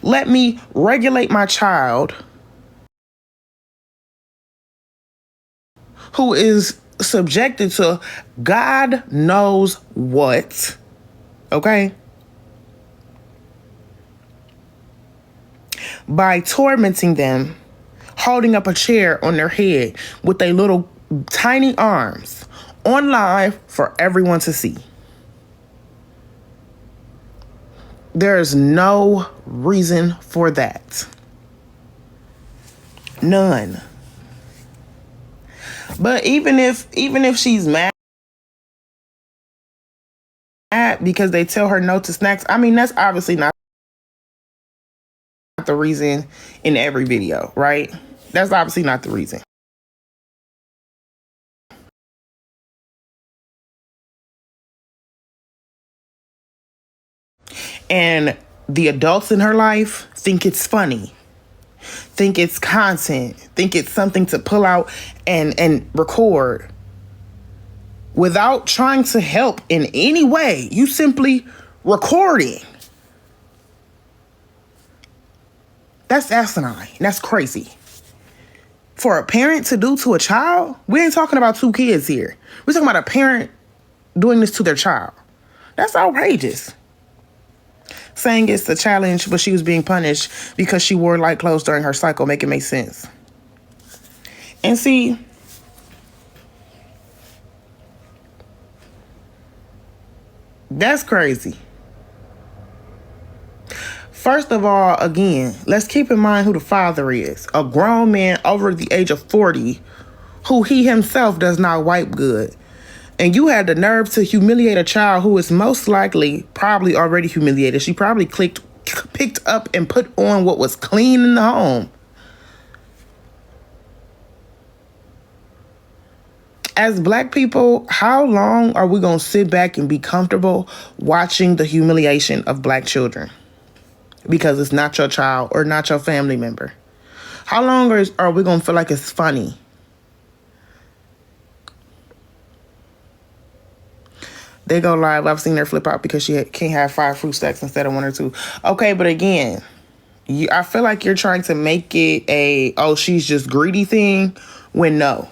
Let me regulate my child who is subjected to God knows what, okay? By tormenting them, holding up a chair on their head with their little tiny arms on live for everyone to see. There is no reason for that. None. But even if she's mad because they tell her no to snacks, I mean, that's obviously not the reason in every video, right? That's obviously not the reason. And the adults in her life think it's funny, think it's content, think it's something to pull out and record without trying to help in any way. You simply recording. That's asinine. That's crazy. For a parent to do to a child, we ain't talking about two kids here. We're talking about a parent doing this to their child. That's outrageous. Saying it's a challenge, but she was being punished because she wore light clothes during her cycle. Make it make sense. And see, that's crazy. First of all, again, let's keep in mind who the father is. A grown man over the age of 40 who he himself does not wipe good. And you had the nerve to humiliate a child who is most likely probably already humiliated. She probably picked up and put on what was clean in the home. As Black people, how long are we going to sit back and be comfortable watching the humiliation of Black children? Because it's not your child or not your family member. How long are we going to feel like it's funny? They go live. I've seen her flip out because she can't have 5 fruit stacks instead of 1 or 2. Okay, but again, I feel like you're trying to make it oh, she's just greedy thing, when no.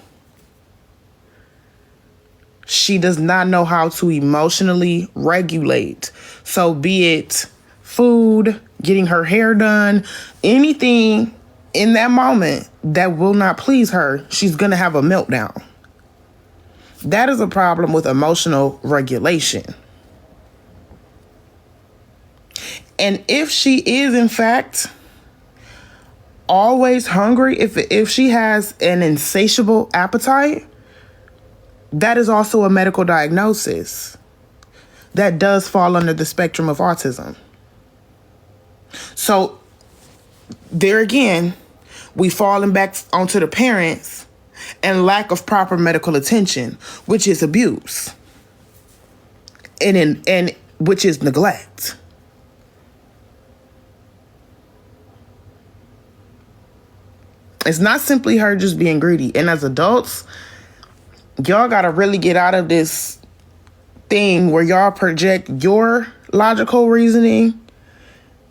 She does not know how to emotionally regulate. So be it food, getting her hair done, anything in that moment that will not please her, she's going to have a meltdown. That is a problem with emotional regulation. And if she is, in fact, always hungry, if she has an insatiable appetite, that is also a medical diagnosis that does fall under the spectrum of autism. So there again, we falling back onto the parents and lack of proper medical attention, which is abuse and which is neglect. It's not simply her just being greedy. And as adults, y'all gotta really get out of this thing where y'all project your logical reasoning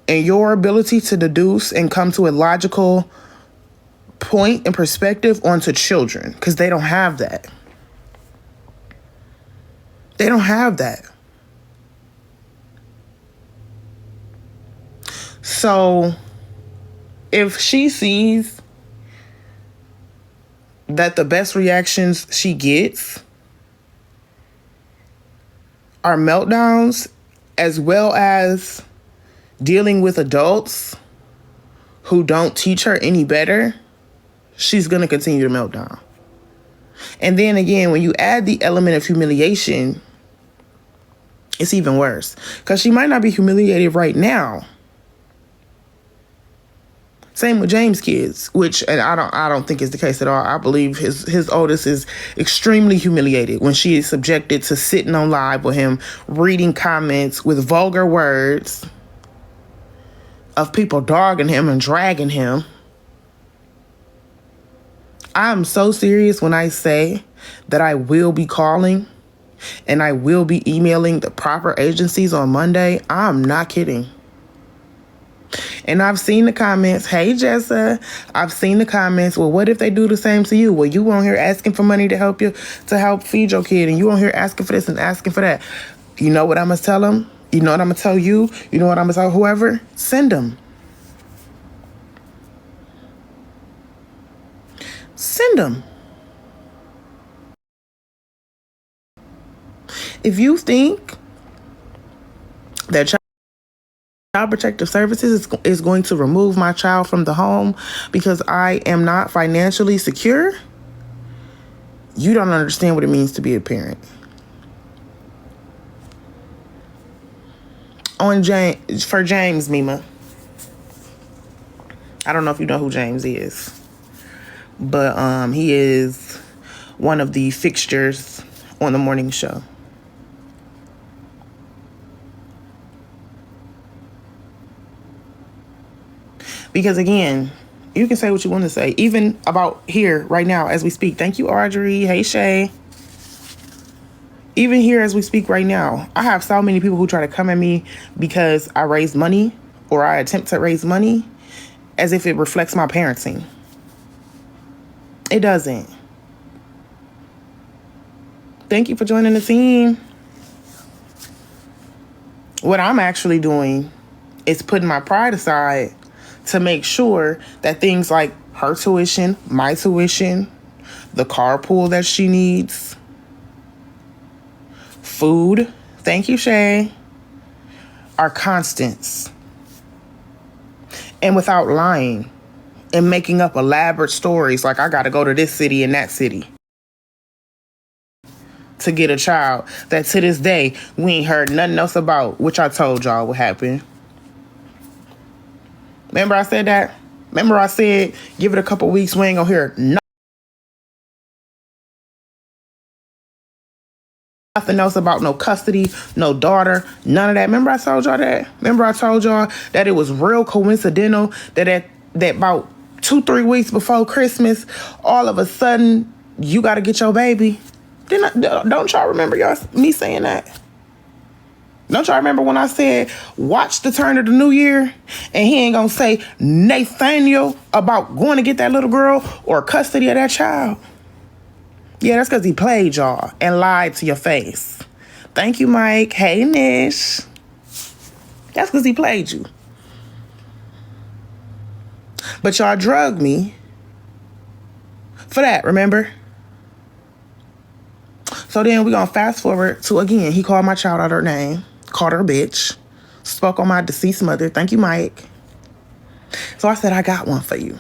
and your ability to deduce and come to a logical point and perspective onto children, because they don't have that. They don't have that. So if she sees that the best reactions she gets are meltdowns, as well as dealing with adults who don't teach her any better, she's going to continue to melt down. And then again, when you add the element of humiliation, it's even worse, because she might not be humiliated right now. Same with James' kids, which, and I don't think is the case at all. I believe his oldest is extremely humiliated when she is subjected to sitting on live with him, reading comments with vulgar words of people dogging him and dragging him. I'm so serious when I say that I will be calling and I will be emailing the proper agencies on Monday. I'm not kidding. And I've seen the comments, hey Jessa, I've seen the comments, well, what if they do the same to you? Well, you on here asking for money to help feed your kid, and you on here asking for this and asking for that. You know what I'm going to tell them? You know what I'm going to tell you? You know what I'm going to tell whoever? Send them. Send them. If you think that Child Protective Services is going to remove my child from the home because I am not financially secure, you don't understand what it means to be a parent. For James, Mima. I don't know if you know who James is, but he is one of the fixtures on the morning show. Because again, you can say what you want to say, even about here right now as we speak. Thank you, Audrey. Hey, Shay. Even here as we speak right now, I have so many people who try to come at me because I raise money or I attempt to raise money as if it reflects my parenting. It doesn't. Thank you for joining the team. What I'm actually doing is putting my pride aside to make sure that things like her tuition, my tuition, the carpool that she needs, food, thank you, Shay, are constants. And without lying and making up elaborate stories like I gotta go to this city and that city to get a child that to this day we ain't heard nothing else about, which I told y'all would happen. Remember I said that? Remember I said, give it a couple weeks, we ain't gonna hear nothing else about no custody, no daughter, none of that. Remember I told y'all that? Remember I told y'all that it was real coincidental that about 2-3 weeks before Christmas, all of a sudden, you gotta get your baby. Don't y'all remember me saying that? Don't y'all remember when I said, watch the turn of the new year, and he ain't gonna say Nathaniel about going to get that little girl or custody of that child? Yeah, that's because he played y'all and lied to your face. Thank you, Mike. Hey, Nish. That's because he played you. But y'all drugged me for that, remember? So then we're going to fast forward to, again, he called my child out her name, called her a bitch, spoke on my deceased mother. Thank you, Mike. So I said, I got one for you.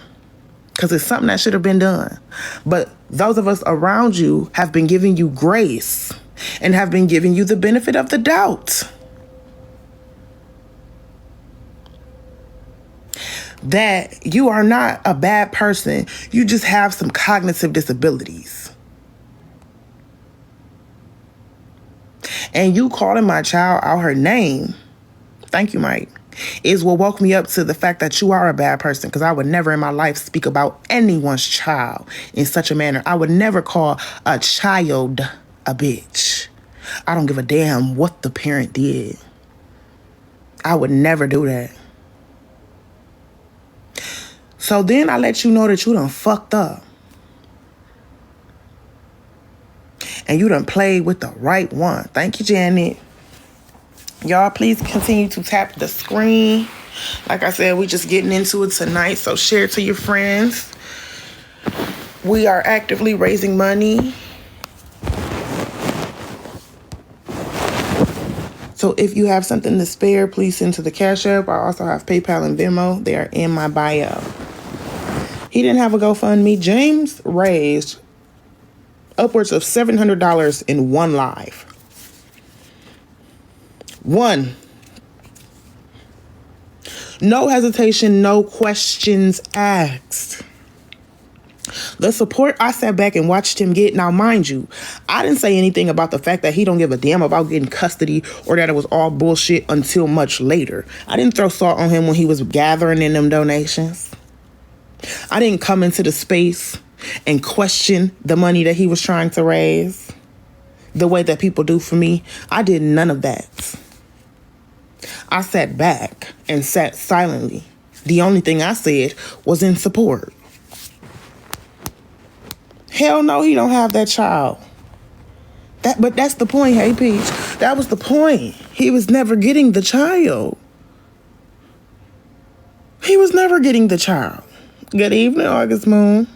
Because it's something that should have been done. But those of us around you have been giving you grace and have been giving you the benefit of the doubt. That you are not a bad person. You just have some cognitive disabilities. And you calling my child out her name, thank you, Mike, is what woke me up to the fact that you are a bad person, because I would never in my life speak about anyone's child in such a manner. I would never call a child a bitch. I don't give a damn what the parent did. I would never do that. So then I let you know that you done fucked up. And you done played with the right one. Thank you, Janet. Y'all, please continue to tap the screen. Like I said, we just getting into it tonight, so share it to your friends. We are actively raising money. So if you have something to spare, please send to the Cash App. I also have PayPal and Venmo. They are in my bio. He didn't have a GoFundMe. James raised upwards of $700 in one live. One. No hesitation, no questions asked. The support I sat back and watched him get. Now, mind you, I didn't say anything about the fact that he don't give a damn about getting custody or that it was all bullshit until much later. I didn't throw salt on him when he was gathering in them donations. I didn't come into the space and question the money that he was trying to raise the way that people do for me. I did none of that. I sat back and sat silently, The only thing I said was in support. Hell no, he don't have that child. But that's the point, hey Peach. That was the point. He was never getting the child. He was never getting the child. Good evening, August Moon.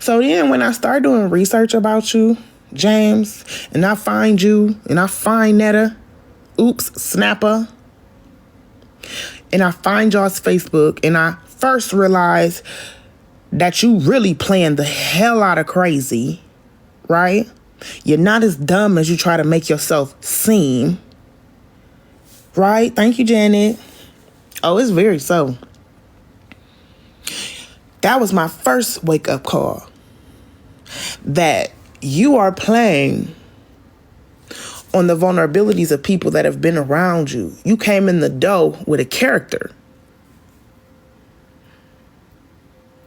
So then when I start doing research about you, James, and I find you, and I find Netta, Snapper, and I find y'all's Facebook, and I first realize that you really playing the hell out of crazy, right? You're not as dumb as you try to make yourself seem, right? Thank you, Janet. Oh, it's very so. That was my first wake-up call. That you are playing on the vulnerabilities of people that have been around you. You came in the door with a character.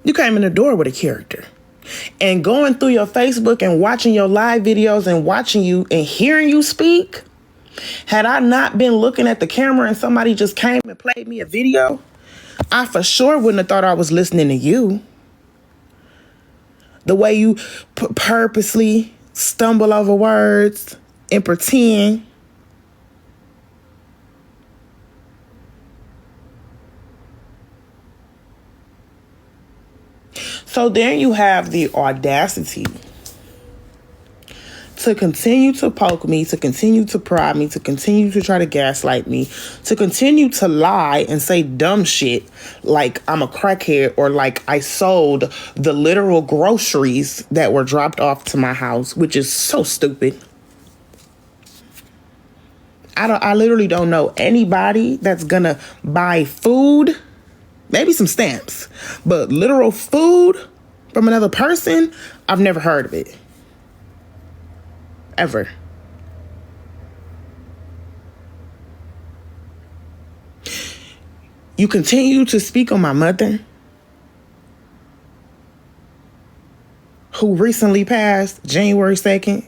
You came in the door with a character. And going through your Facebook and watching your live videos and watching you and hearing you speak, had I not been looking at the camera and somebody just came and played me a video, I for sure wouldn't have thought I was listening to you. The way you purposely stumble over words and pretend. So then you have the audacity to continue to poke me, to continue to prod me, to continue to try to gaslight me, to continue to lie and say dumb shit like I'm a crackhead or like I sold the literal groceries that were dropped off to my house, which is so stupid. I literally don't know anybody that's gonna buy food, maybe some stamps, but literal food from another person, I've never heard of it. Ever. You continue to speak on my mother, who recently passed January 2nd.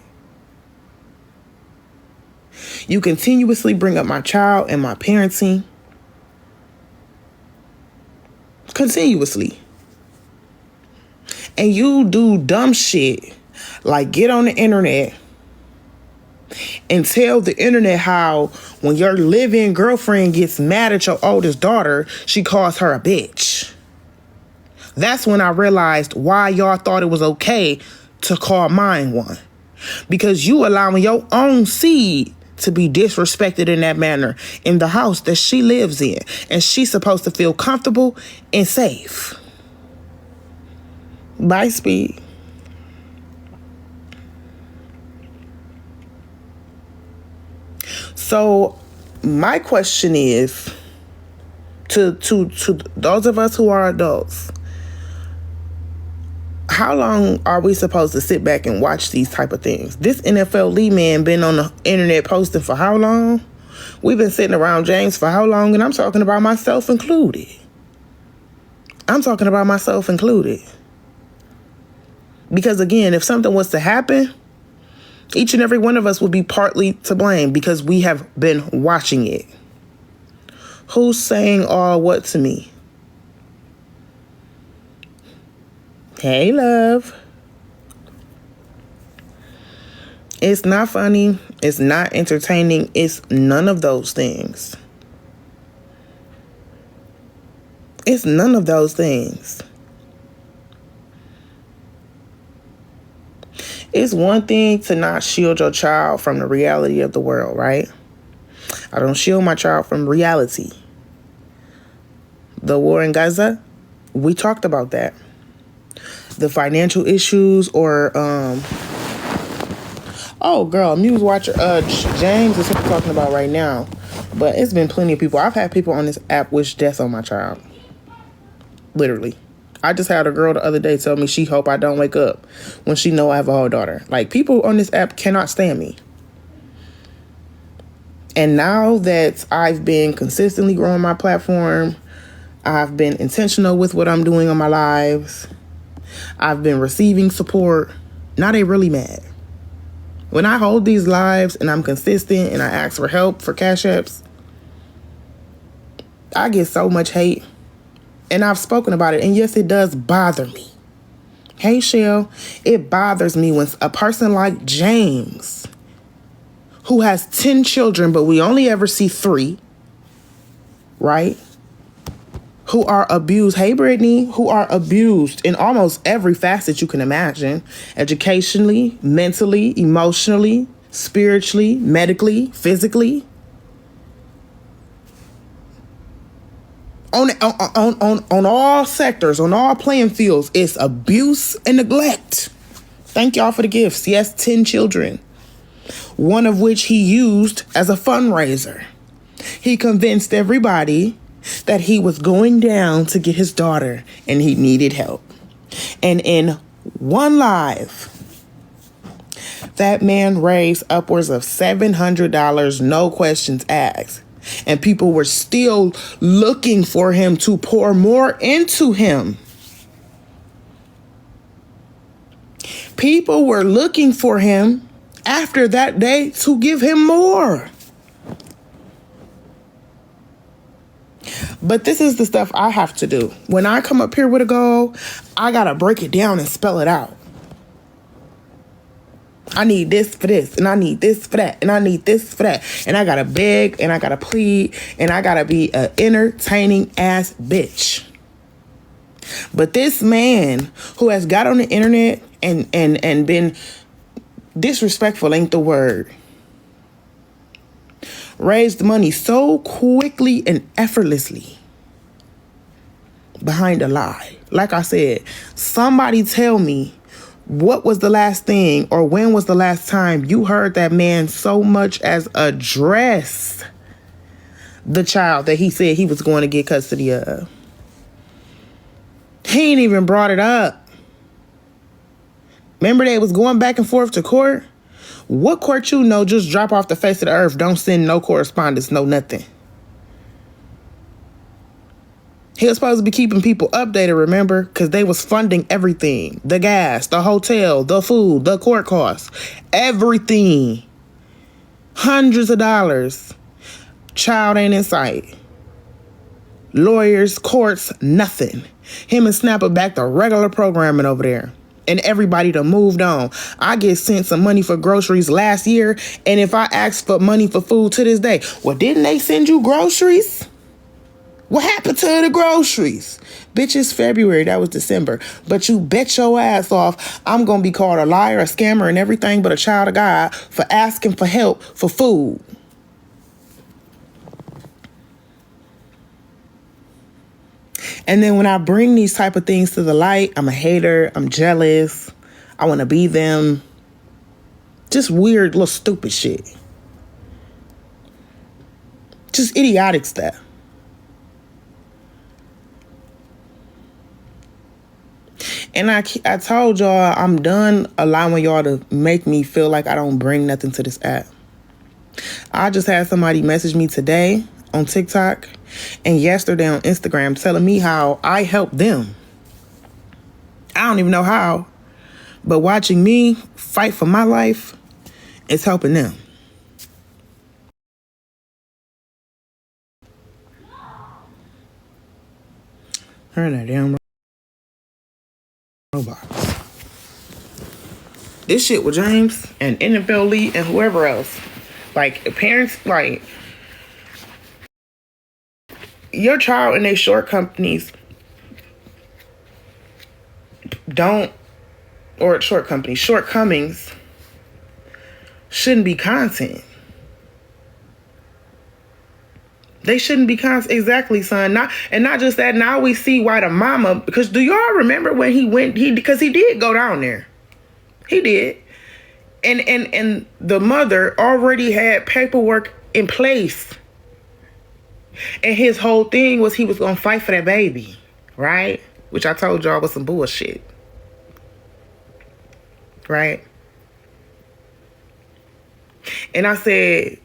You continuously bring up my child and my parenting. Continuously. And you do dumb shit like get on the internet and tell the internet how when your live-in girlfriend gets mad at your oldest daughter, she calls her a bitch. That's when I realized why y'all thought it was okay to call mine one. Because you allowing your own seed to be disrespected in that manner in the house that she lives in. And she's supposed to feel comfortable and safe. Bye, Speed. So my question is to those of us who are adults, how long are we supposed to sit back and watch these type of things? This NFL Lee man been on the internet posting for how long? We've been sitting around James for how long? And I'm talking about myself included. Because again, if something was to happen, each and every one of us would be partly to blame because we have been watching it. Who's saying all what to me? Hey, love. It's not funny. It's not entertaining. It's none of those things. It's none of those things. It's one thing to not shield your child from the reality of the world, right? I don't shield my child from reality. The war in Gaza, we talked about that. The financial issues or, oh, girl, Muse Watcher, James is what I'm talking about right now. But it's been plenty of people. I've had people on this app wish death on my child. Literally. I just had a girl the other day tell me she hope I don't wake up when she know I have a whole daughter. Like, people on this app cannot stand me. And now that I've been consistently growing my platform, I've been intentional with what I'm doing on my lives, I've been receiving support, now they really mad. When I hold these lives and I'm consistent and I ask for help for cash apps, I get so much hate, and I've spoken about it, and yes, it does bother me. Hey, Shell, it bothers me when a person like James, who has 10 children, but we only ever see 3, right? Who are abused. Hey, Brittany, who are abused in almost every facet you can imagine. Educationally, mentally, emotionally, spiritually, medically, physically. On all sectors, on all playing fields, it's abuse and neglect. Thank y'all for the gifts. Yes, 10 children. One of which he used as a fundraiser. He convinced everybody that he was going down to get his daughter and he needed help. And in one live, that man raised upwards of $700, no questions asked. And people were still looking for him to pour more into him. People were looking for him after that day to give him more. But this is the stuff I have to do. When I come up here with a goal, I got to break it down and spell it out. I need this for this, and I need this for that, and I need this for that. And I got to beg, and I got to plead, and I got to be an entertaining ass bitch. But this man who has got on the internet and been disrespectful ain't the word. Raised money so quickly and effortlessly behind a lie. Like I said, somebody tell me what was the last thing or when was the last time you heard that man so much as address the child that he said he was going to get custody of. He ain't even brought it up. Remember they was going back and forth to court? What court you know just drop off the face of the earth, don't send no correspondence, no nothing? He was supposed to be keeping people updated, remember? Because they was funding everything. The gas, the hotel, the food, the court costs. Everything. Hundreds of dollars. Child ain't in sight. Lawyers, courts, nothing. Him and Snapper back to regular programming over there. And everybody done moved on. I get sent some money for groceries last year. And if I ask for money for food to this day, well, didn't they send you groceries? What happened to the groceries? Bitch, it's February. That was December. But you bet your ass off I'm going to be called a liar, a scammer, and everything but a child of God for asking for help for food. And then when I bring these type of things to the light, I'm a hater. I'm jealous. I want to be them. Just weird little stupid shit. Just idiotic stuff. And I told y'all I'm done allowing y'all to make me feel like I don't bring nothing to this app. I just had somebody message me today on TikTok and yesterday on Instagram telling me how I helped them. I don't even know how, but watching me fight for my life is helping them. Turn that damn robots. This shit with James and NFL Lee and whoever else. Like, parents, like, your child and their shortcomings shouldn't be content. They shouldn't be content. Exactly, son. Not just that. Now we see why the mama, because do y'all remember when because he did go down there. He did. And the mother already had paperwork in place. And his whole thing was he was going to fight for that baby, right? Which I told y'all was some bullshit. Right? And I said,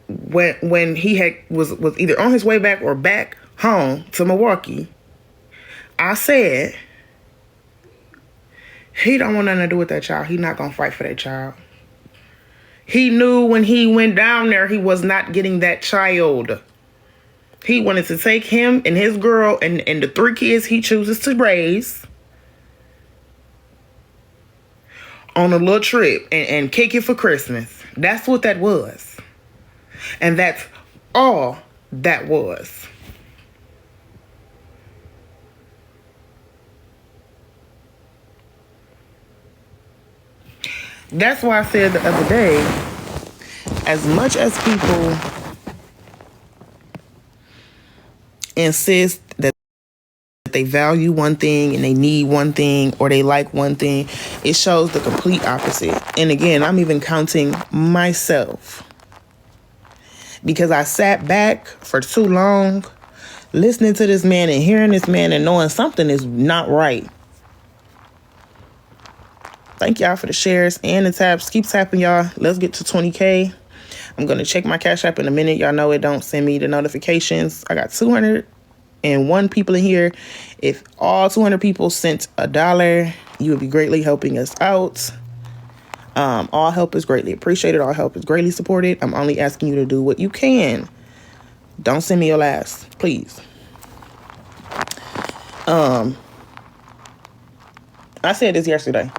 when he was either on his way back or back home to Milwaukee, I said, he don't want nothing to do with that child. He not going to fight for that child. He knew when he went down there, he was not getting that child. He wanted to take him and his girl and the 3 kids he chooses to raise on a little trip and kick it for Christmas. That's what that was. And that's all that was. That's why I said the other day, as much as people insist that they value one thing and they need one thing or they like one thing, it shows the complete opposite. And again, I'm even counting myself, because I sat back for too long listening to this man and hearing this man and knowing something is not right. Thank y'all for the shares and the taps. Keep tapping, y'all. Let's get to 20K. I'm going to check my Cash App in a minute. Y'all know it don't send me the notifications. I got 201 people in here. If all 200 people sent $1, you would be greatly helping us out. All help is greatly appreciated. All help is greatly supported. I'm only asking you to do what you can. Don't send me your last, please. I said this yesterday.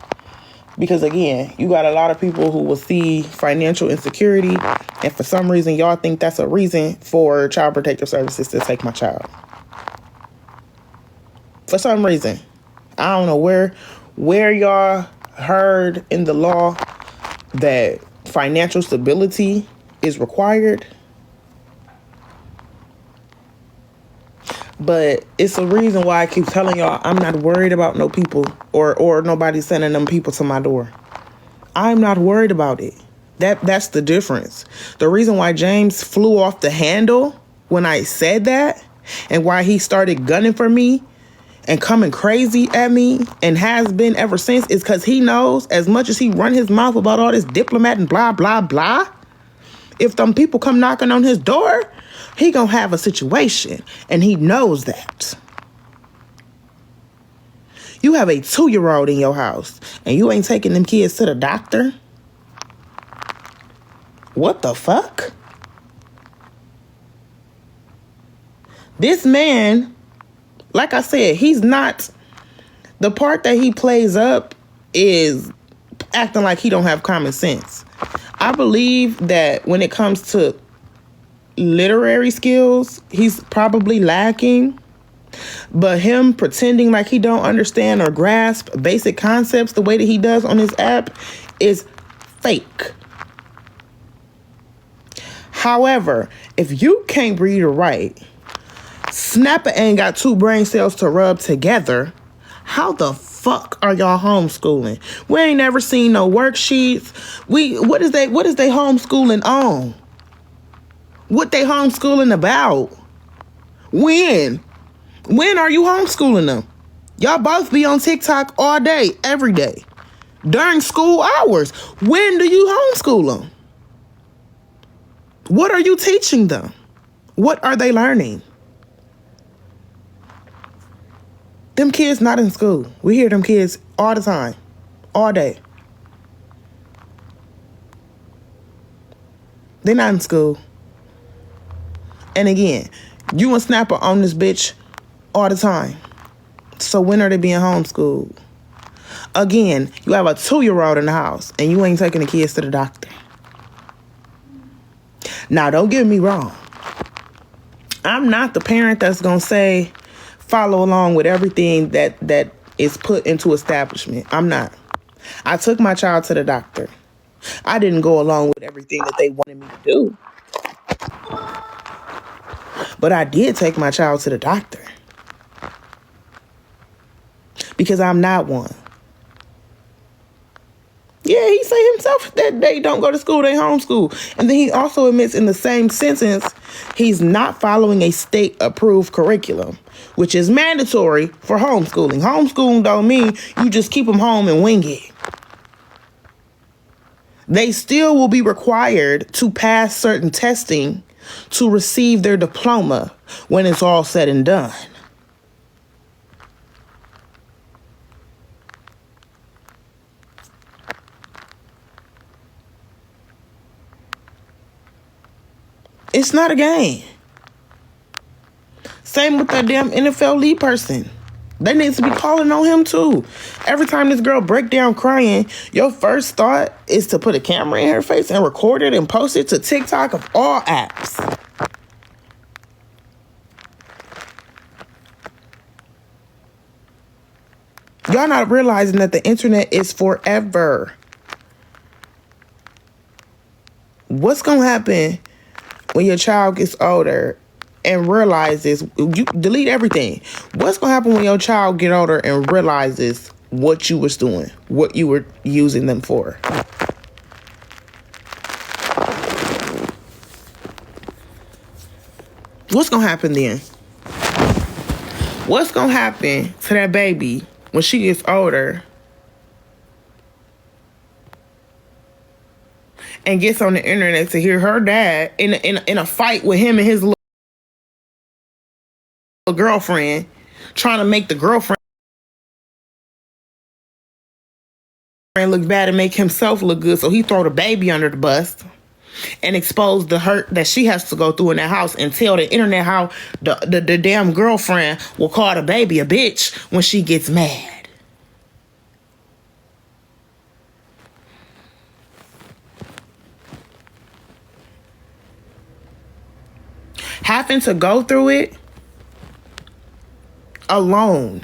Because again, you got a lot of people who will see financial insecurity, and for some reason, y'all think that's a reason for Child Protective Services to take my child. For some reason. I don't know where y'all heard in the law that financial stability is required. But it's a reason why I keep telling y'all I'm not worried about no people or nobody sending them people to my door. I'm not worried about it. That's the difference. The reason why James flew off the handle when I said that, and why he started gunning for me and coming crazy at me and has been ever since, is because he knows, as much as he run his mouth about all this diplomat and blah, blah, blah, if them people come knocking on his door, he gonna have a situation, and he knows that. You have a 2-year-old in your house, and you ain't taking them kids to the doctor? What the fuck? This man, like I said, he's not... The part that he plays up is acting like he don't have common sense. I believe that when it comes to literary skills, he's probably lacking. But him pretending like he don't understand or grasp basic concepts the way that he does on his app is fake. However, if you can't read or write, Snapper ain't got 2 brain cells to rub together, how the fuck are y'all homeschooling? We ain't never seen no worksheets. What is they homeschooling on? What they homeschooling about? When are you homeschooling them? Y'all both be on TikTok all day, every day, during school hours. When do you homeschool them? What are you teaching them? What are they learning? Them kids not in school. We hear them kids all the time, all day. They're not in school. And again, you and Snapper on this bitch all the time. So when are they being homeschooled? Again, you have a 2-year-old in the house and you ain't taking the kids to the doctor. Now, don't get me wrong. I'm not the parent that's going to say, follow along with everything that is put into establishment. I'm not. I took my child to the doctor. I didn't go along with everything that they wanted me to do. But I did take my child to the doctor. Because I'm not one. Yeah, he say himself that they don't go to school, they homeschool. And then he also admits in the same sentence, he's not following a state-approved curriculum, which is mandatory for homeschooling. Homeschooling don't mean you just keep them home and wing it. They still will be required to pass certain testing to receive their diploma when it's all said and done. It's not a game. Same with that damn NFL lead person. They need to be calling on him too. Every time this girl break down crying, your first thought is to put a camera in her face and record it and post it to TikTok of all apps. Y'all not realizing that the internet is forever. What's gonna happen when your child gets older and realizes, you delete everything. What's gonna happen when your child get older and realizes what you was doing, what you were using them for? What's gonna happen then? What's gonna happen to that baby when she gets older and gets on the internet to hear her dad in a fight with him and his little girlfriend, trying to make the girlfriend look bad and make himself look good, so he throw the baby under the bus and expose the hurt that she has to go through in that house, and tell the internet how the damn girlfriend will call the baby a bitch when she gets mad. Having to go through it alone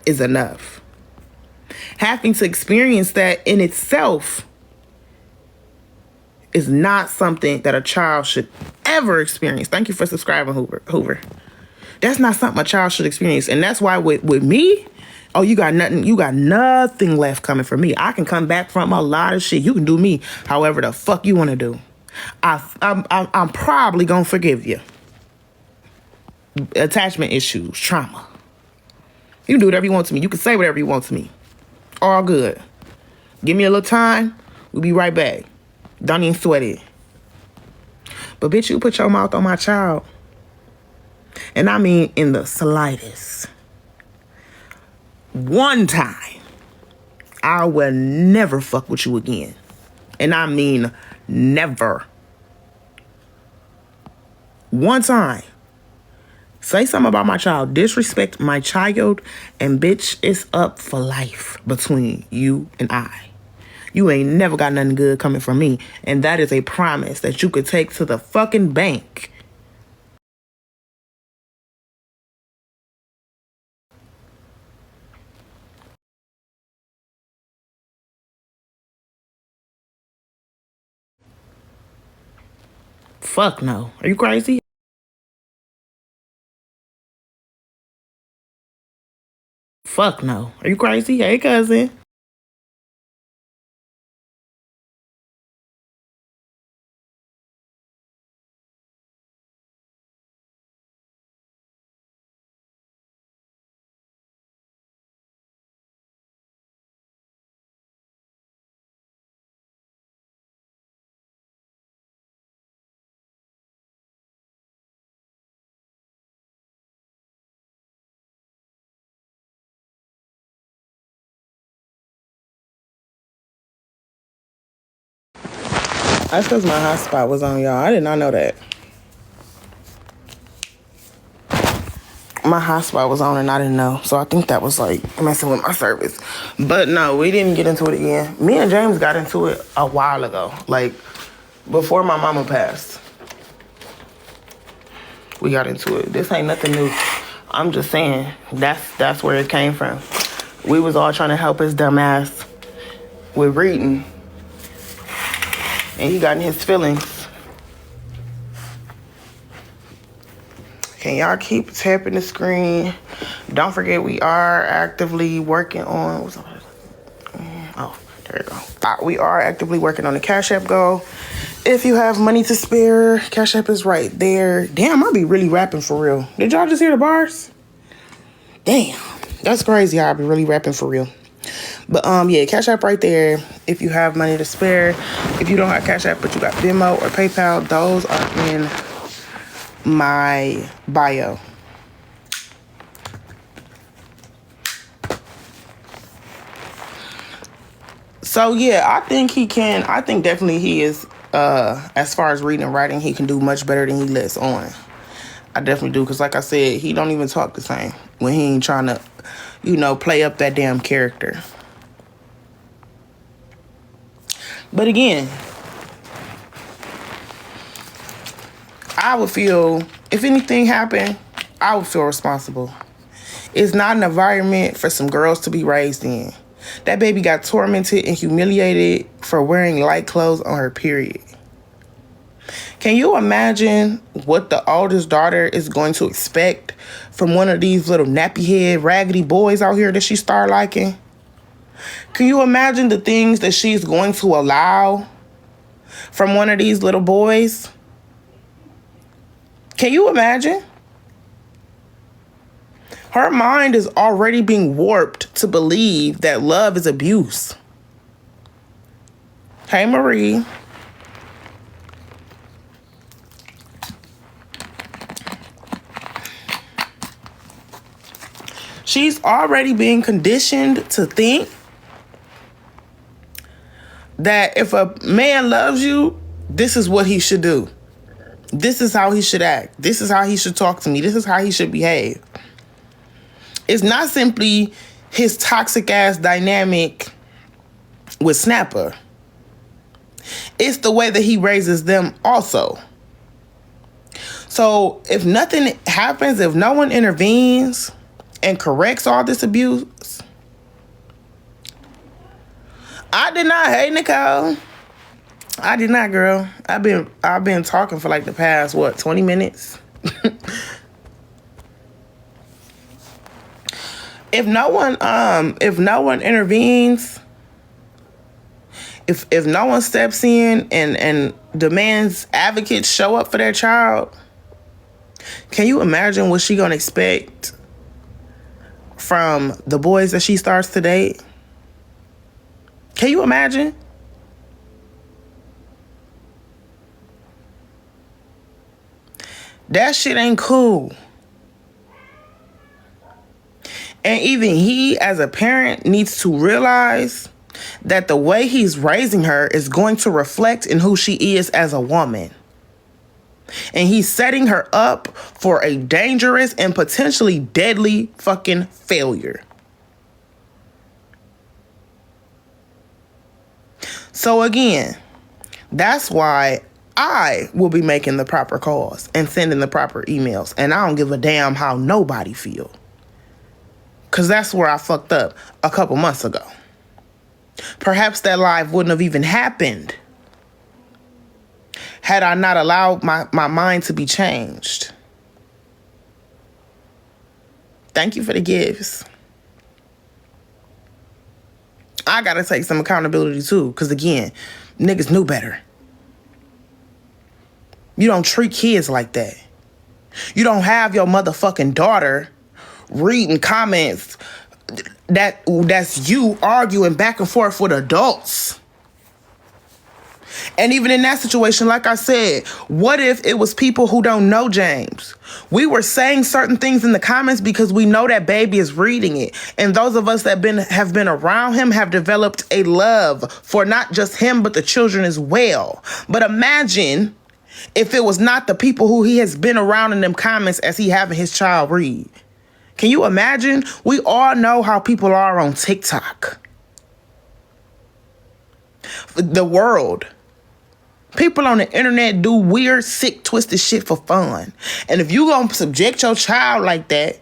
is enough. Having to experience that in itself is not something that a child should ever experience. Thank you for subscribing, Hoover. That's not something a child should experience. And that's why with me, oh, you got nothing left coming for me. I can come back from a lot of shit. You can do me however the fuck you want to do. I'm probably gonna forgive you. Attachment issues, trauma. You can do whatever you want to me. You can say whatever you want to me. All good. Give me a little time. We'll be right back. Don't even sweat it. But bitch, you put your mouth on my child. And I mean in the slightest. One time, I will never fuck with you again. And I mean never. One time. Say something about my child. Disrespect my child. And bitch, it's up for life between you and I. You ain't never got nothing good coming from me. And that is a promise that you could take to the fucking bank. Fuck no. Are you crazy? Fuck no. Are you crazy? Hey, cousin. That's because my hotspot was on, y'all. I did not know that. My hotspot was on and I didn't know. So I think that was like messing with my service. But no, we didn't get into it again. Me and James got into it a while ago. Like before my mama passed. We got into it. This ain't nothing new. I'm just saying that's where it came from. We was all trying to help his dumb ass with reading. And he got in his feelings. Can y'all keep tapping the screen? Don't forget we are actively working on... Oh, there you go. We are actively working on the Cash App goal. If you have money to spare, Cash App is right there. Damn, I be really rapping for real. Did y'all just hear the bars? Damn, that's crazy how I be really rapping for real. But yeah, Cash App right there if you have money to spare. If you don't have Cash App but you got Venmo or PayPal, those are in my bio. So yeah, I think definitely he is as far as reading and writing, he can do much better than he lets on. I definitely do. Because like I said, he don't even talk the same when he ain't trying to, play up that damn character. But again, I would feel, if anything happened, I would feel responsible. It's not an environment for some girls to be raised in. That baby got tormented and humiliated for wearing light clothes on her period. Can you imagine what the oldest daughter is going to expect from one of these little nappy head, raggedy boys out here that she started liking? Can you imagine the things that she's going to allow from one of these little boys? Can you imagine? Her mind is already being warped to believe that love is abuse. Hey, Marie. She's already being conditioned to think that if a man loves you, this is what he should do. This is how he should act. This is how he should talk to me. This is how he should behave. It's not simply his toxic ass dynamic with Snapper. It's the way that he raises them also. So if nothing happens, if no one intervenes and corrects all this abuse, I did not hate Nicole. I did not, girl. I've been talking for like the past 20 minutes. If no one intervenes, if no one steps in and demands advocates show up for their child, can you imagine what she gonna expect from the boys that she starts to date? Can you imagine? That shit ain't cool. And even he, as a parent, needs to realize that the way he's raising her is going to reflect in who she is as a woman. And he's setting her up for a dangerous and potentially deadly fucking failure. So again, that's why I will be making the proper calls and sending the proper emails. And I don't give a damn how nobody feel. Because that's where I fucked up a couple months ago. Perhaps that live wouldn't have even happened had I not allowed my mind to be changed. Thank you for the gifts. I gotta take some accountability too, because again, niggas knew better. You don't treat kids like that. You don't have your motherfucking daughter reading comments that's you arguing back and forth with adults. And even in that situation, like I said, what if it was people who don't know James? We were saying certain things in the comments because we know that baby is reading it. And those of us that have been around him have developed a love for not just him, but the children as well. But imagine if it was not the people who he has been around in them comments as he having his child read. Can you imagine? We all know how people are on TikTok. The world. People on the internet do weird, sick, twisted shit for fun. And if you gonna subject your child like that,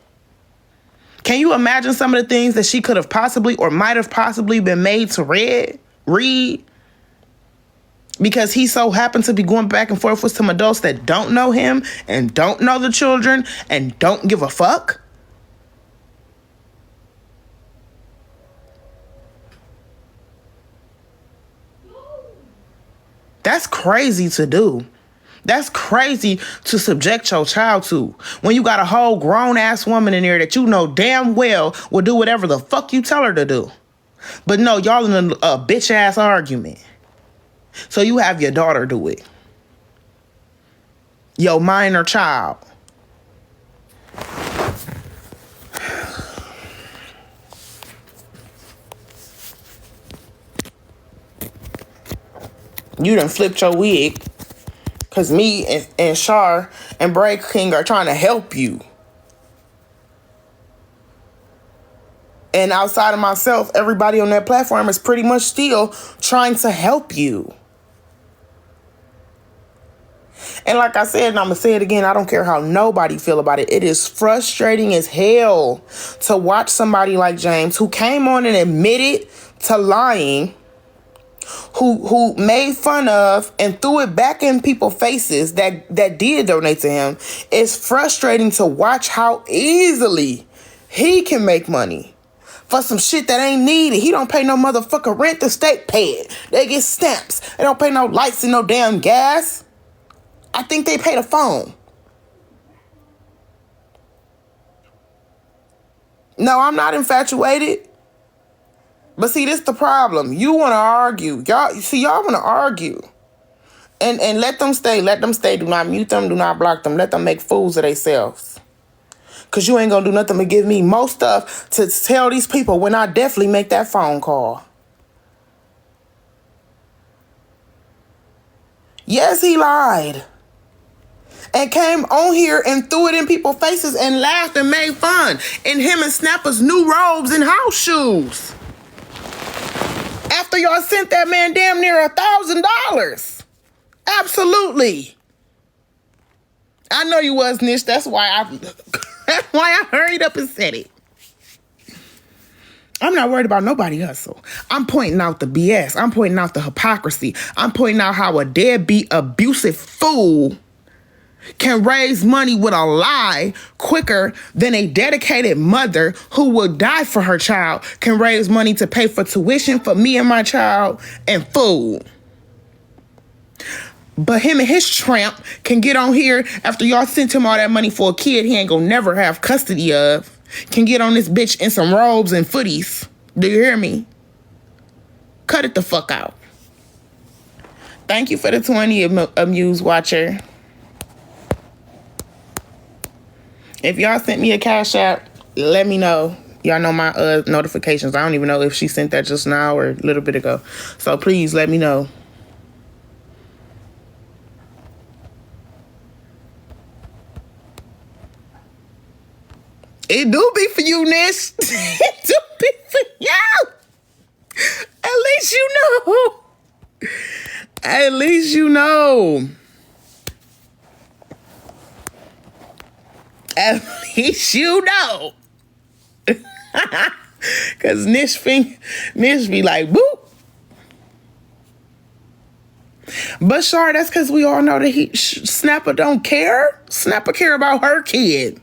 can you imagine some of the things that she could have possibly or might have possibly been made to read? Because he so happened to be going back and forth with some adults that don't know him and don't know the children and don't give a fuck? That's crazy to do. That's crazy to subject your child to. When you got a whole grown-ass woman in there that you know damn well will do whatever the fuck you tell her to do. But no, y'all in a bitch-ass argument. So you have your daughter do it. Your minor child. You done flipped your wig Because me and Shar and Bray King are trying to help you. And outside of myself, everybody on that platform is pretty much still trying to help you. And like I said, and I'm going to say it again, I don't care how nobody feel about it. It is frustrating as hell to watch somebody like James, who came on and admitted to lying, who made fun of and threw it back in people's faces that did donate to him. It's frustrating to watch how easily he can make money for some shit that ain't needed. He don't pay no motherfucking rent. The state pay it. They get stamps. They don't pay no lights and no damn gas. I think they pay the phone. No, I'm not infatuated. But see, this the problem. You want to argue. Y'all want to argue. And let them stay. Let them stay. Do not mute them. Do not block them. Let them make fools of themselves. Because you ain't going to do nothing but give me most stuff to tell these people when I definitely make that phone call. Yes, he lied. And came on here and threw it in people's faces and laughed and made fun. In him and Snapper's new robes and house shoes. After y'all sent that man damn near $1,000. Absolutely. I know you was, Nish. That's why I hurried up and said it. I'm not worried about nobody hustle. I'm pointing out the BS. I'm pointing out the hypocrisy. I'm pointing out how a deadbeat, abusive fool can raise money with a lie quicker than a dedicated mother who will die for her child can raise money to pay for tuition for me and my child and food. But him and his tramp can get on here after y'all sent him all that money for a kid he ain't gonna never have custody of. Can get on this bitch in some robes and footies. Do you hear me? Cut it the fuck out. Thank you for the 20 Amuse Watcher. If y'all sent me a Cash App, let me know. Y'all know my notifications. I don't even know if she sent that just now or a little bit ago. So please let me know. It do be for you, Nish. It do be for you. At least you know. At least you know. At least you know. Because Nish be like, boop. But Shar, that's because we all know that Snapper don't care. Snapper care about her kid.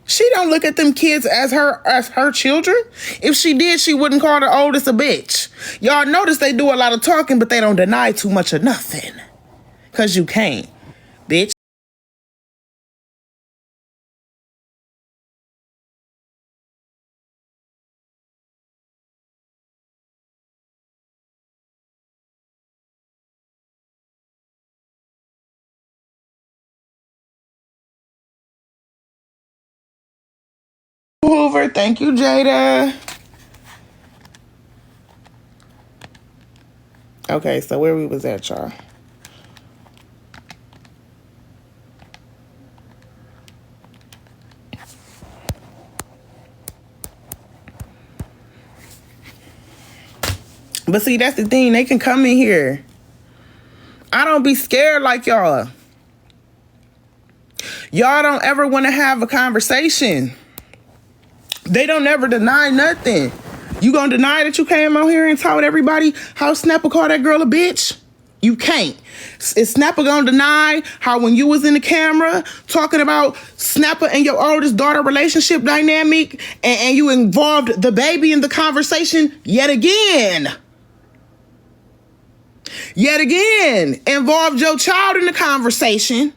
She don't look at them kids as her children. If she did, she wouldn't call the oldest a bitch. Y'all notice they do a lot of talking, but they don't deny too much of nothing. Because you can't, bitch. Hoover, thank you, Jada. Okay, so where we was at, y'all? But see, that's the thing. They can come in here. I don't be scared like y'all. Y'all don't ever want to have a conversation. They don't ever deny nothing. You gonna deny that you came out here and told everybody how Snapper called that girl a bitch? You can't. Is Snapper gonna deny how when you was in the camera talking about Snapper and your oldest daughter relationship dynamic and you involved the baby in the conversation yet again? Yet again, involved your child in the conversation.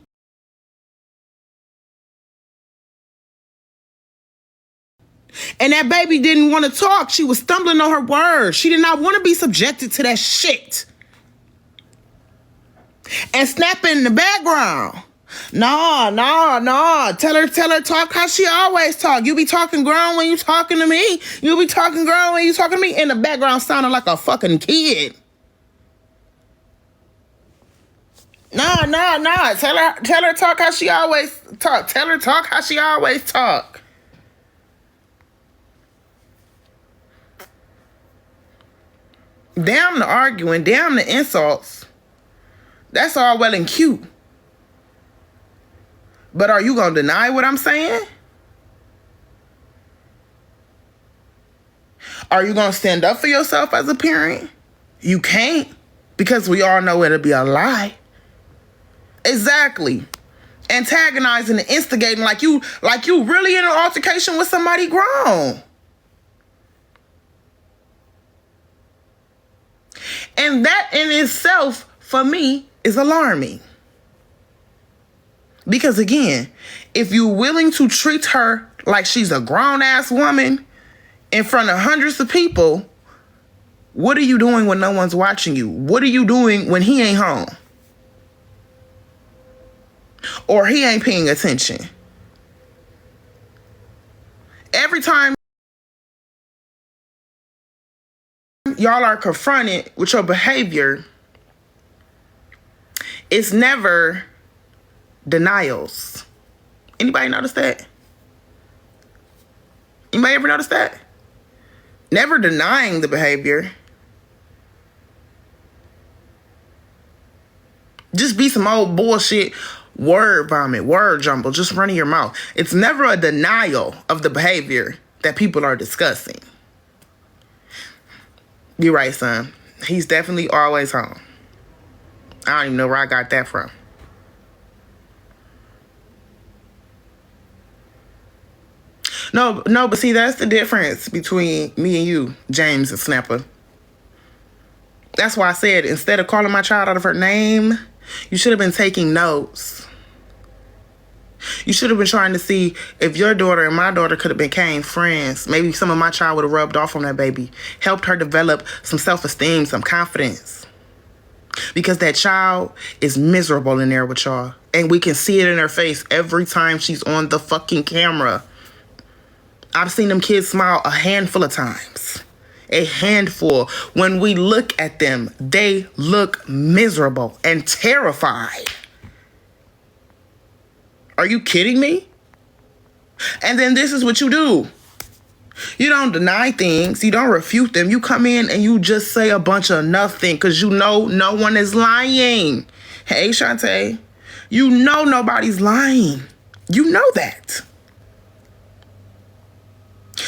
And that baby didn't want to talk. She was stumbling on her words. She did not want to be subjected to that shit. And Snapper in the background. No. Tell her talk how she always talk. You be talking grown when you talking to me. You be talking grown when you talking to me. In the background sounding like a fucking kid. No. Tell her talk how she always talk. Tell her talk how she always talk. Damn the arguing, damn the insults. That's all well and cute. But are you gonna deny what I'm saying? Are you gonna stand up for yourself as a parent? You can't, because we all know it'll be a lie. Exactly. Antagonizing and instigating like you really in an altercation with somebody grown. And that in itself, for me, is alarming. Because again, if you're willing to treat her like she's a grown-ass woman in front of hundreds of people, what are you doing when no one's watching you? What are you doing when he ain't home? Or he ain't paying attention? Every time y'all are confronted with your behavior, it's never denials. Anybody notice that? Anybody ever notice that? Never denying the behavior. Just be some old bullshit word vomit, word jumble, just running your mouth. It's never a denial of the behavior that people are discussing. You're right, son. He's definitely always home. I don't even know where I got that from. No, but see, that's the difference between me and you, James and Snapper. That's why I said, instead of calling my child out of her name, you should have been taking notes. You should have been trying to see if your daughter and my daughter could have became friends. Maybe some of my child would have rubbed off on that baby, helped her develop some self-esteem, some confidence. Because that child is miserable in there with y'all. And we can see it in her face every time she's on the fucking camera. I've seen them kids smile a handful of times. A handful. When we look at them, they look miserable and terrified. Are you kidding me? And then this is what you do. You don't deny things. You don't refute them. You come in and you just say a bunch of nothing because you know no one is lying. Hey, Shantae, you know nobody's lying. You know that.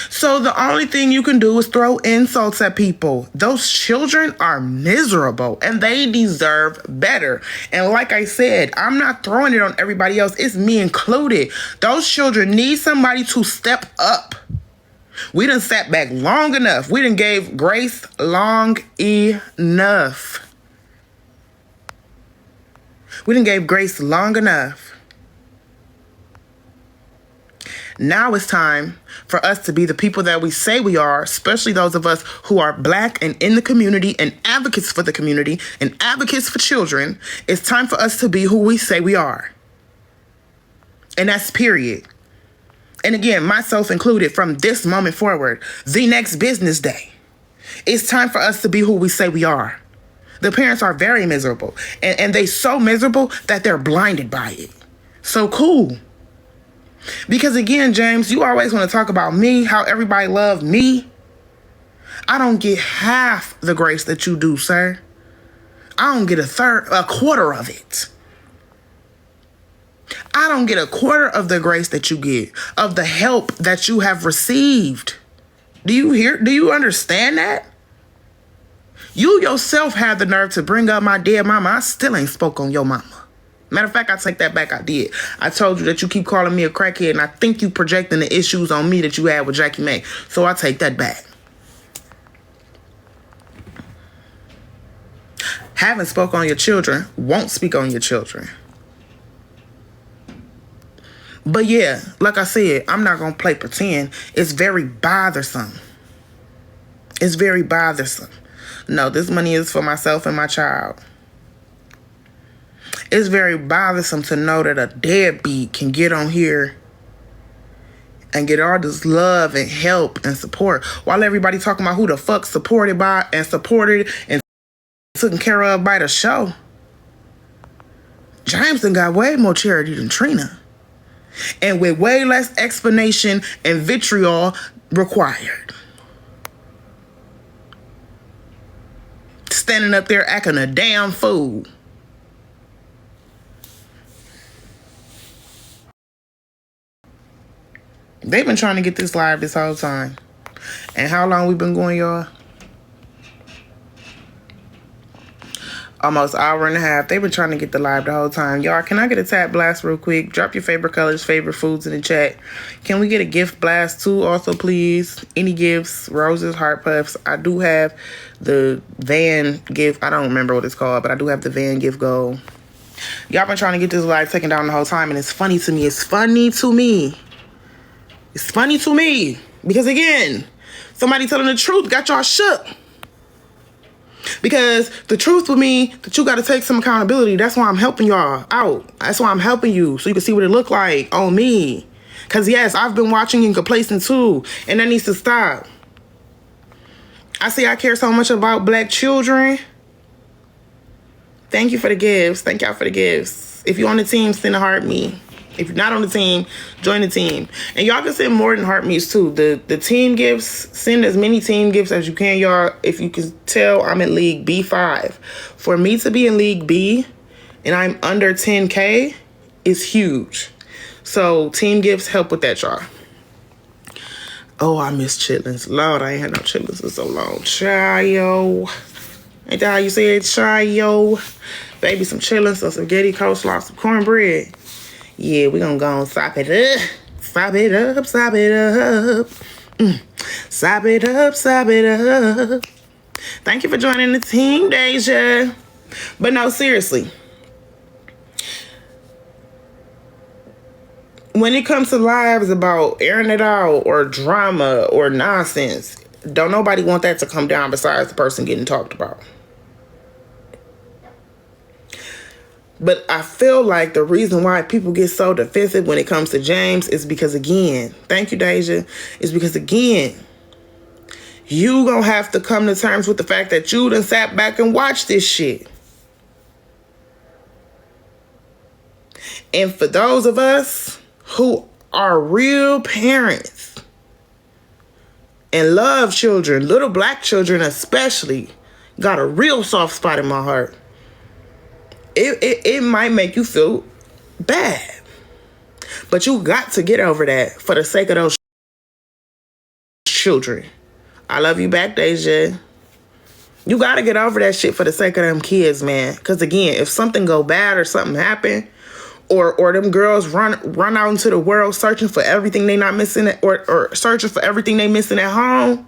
So the only thing you can do is throw insults at people. Those children are miserable and they deserve better. And like I said, I'm not throwing it on everybody else. It's me included. Those children need somebody to step up. We done sat back long enough. We done gave grace long enough. We done gave grace long enough. Now it's time for us to be the people that we say we are, especially those of us who are Black and in the community and advocates for the community and advocates for children. It's time for us to be who we say we are. And that's period. And again, myself included, from this moment forward, the next business day, it's time for us to be who we say we are. The parents are very miserable. And they so miserable that they're blinded by it. So cool. Because again, James, you always want to talk about me, how everybody loved me. I don't get half the grace that you do, sir. I don't get a quarter of it. I don't get a quarter of the grace that you get, of the help that you have received. Do you understand that? You yourself had the nerve to bring up my dead mama. I still ain't spoke on your mama. Matter of fact, I take that back. I did. I told you that you keep calling me a crackhead, and I think you projecting the issues on me that you had with Jackie May. So I take that back. Haven't spoke on your children, won't speak on your children. But yeah, like I said, I'm not going to play pretend. It's very bothersome. It's very bothersome. No, this money is for myself and my child. It's very bothersome to know that a deadbeat can get on here and get all this love and help and support while everybody talking about who the fuck supported by and supported and taken care of by the show. James done got way more charity than Trina. And with way less explanation and vitriol required. Standing up there acting a damn fool. They've been trying to get this live this whole time. And how long we been going, y'all? Almost an hour and a half. They've been trying to get the live the whole time. Y'all, can I get a tap blast real quick? Drop your favorite colors, favorite foods in the chat. Can we get a gift blast too also, please? Any gifts, roses, heart puffs. I do have the van gift. I don't remember what it's called, but I do have the van gift goal. Y'all been trying to get this live taken down the whole time, and it's funny to me. It's funny to me. It's funny to me. Because again, somebody telling the truth got y'all shook. Because the truth with me, that you got to take some accountability. That's why I'm helping y'all out. That's why I'm helping you, so you can see what it look like on me. Because yes, I've been watching and complacent too, and that needs to stop. I see I care so much about black children. Thank you for the gifts. Thank y'all for the gifts. If you're on the team, send a heart me. If you're not on the team, join the team. And y'all can send more than heart meets too. The team gifts, send as many team gifts as you can, y'all. If you can tell, I'm in League B5. For me to be in League B and I'm under 10K is huge. So team gifts help with that, y'all. Oh, I miss chitlins. Lord, I ain't had no chitlins in so long. Chayo. Ain't that how you say it? Chayo. Baby, some chitlins, some spaghetti, coleslaw, some cornbread. Yeah, we gonna go and sop it up. Sop it up, sop it up. Sop it up, sop it up. Thank you for joining the team, Deja. But no, seriously. When it comes to lives about airing it out or drama or nonsense, don't nobody want that to come down besides the person getting talked about. But I feel like the reason why people get so defensive when it comes to James is because, again, thank you, Deja, is because, again, you gonna have to come to terms with the fact that you done sat back and watched this shit. And for those of us who are real parents and love children, little black children especially, got a real soft spot in my heart. It might make you feel bad. But you got to get over that for the sake of those children. I love you back, Deja. You got to get over that shit for the sake of them kids, man. Because again, if something go bad or something happen, or them girls run out into the world searching for everything they not missing or searching for everything they missing at home,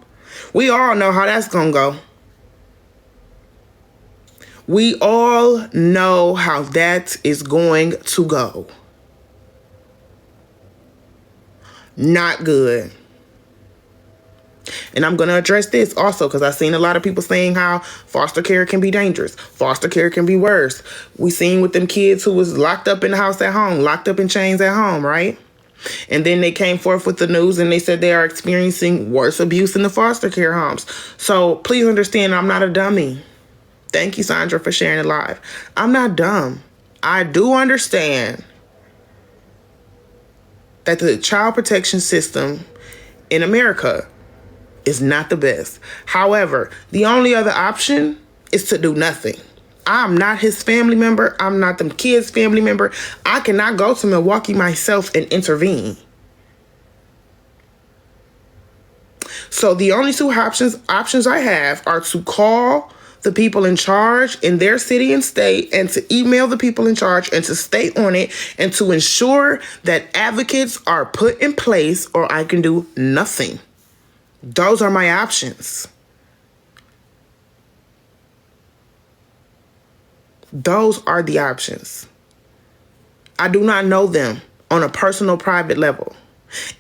we all know how that's going to go. We all know how that is going to go. Not good. And I'm going to address this also because I've seen a lot of people saying how foster care can be dangerous. Foster care can be worse. We seen with them kids who was locked up in the house at home, locked up in chains at home, right? And then they came forth with the news and they said they are experiencing worse abuse in the foster care homes. So please understand, I'm not a dummy. Thank you, Sandra, for sharing it live. I'm not dumb. I do understand that the child protection system in America is not the best. However, the only other option is to do nothing. I'm not his family member. I'm not them kids' family member. I cannot go to Milwaukee myself and intervene. So the only two options I have are to call the people in charge in their city and state and to email the people in charge and to stay on it and to ensure that advocates are put in place, or I can do nothing. Those are my options. Those are the options. I do not know them on a personal, private level.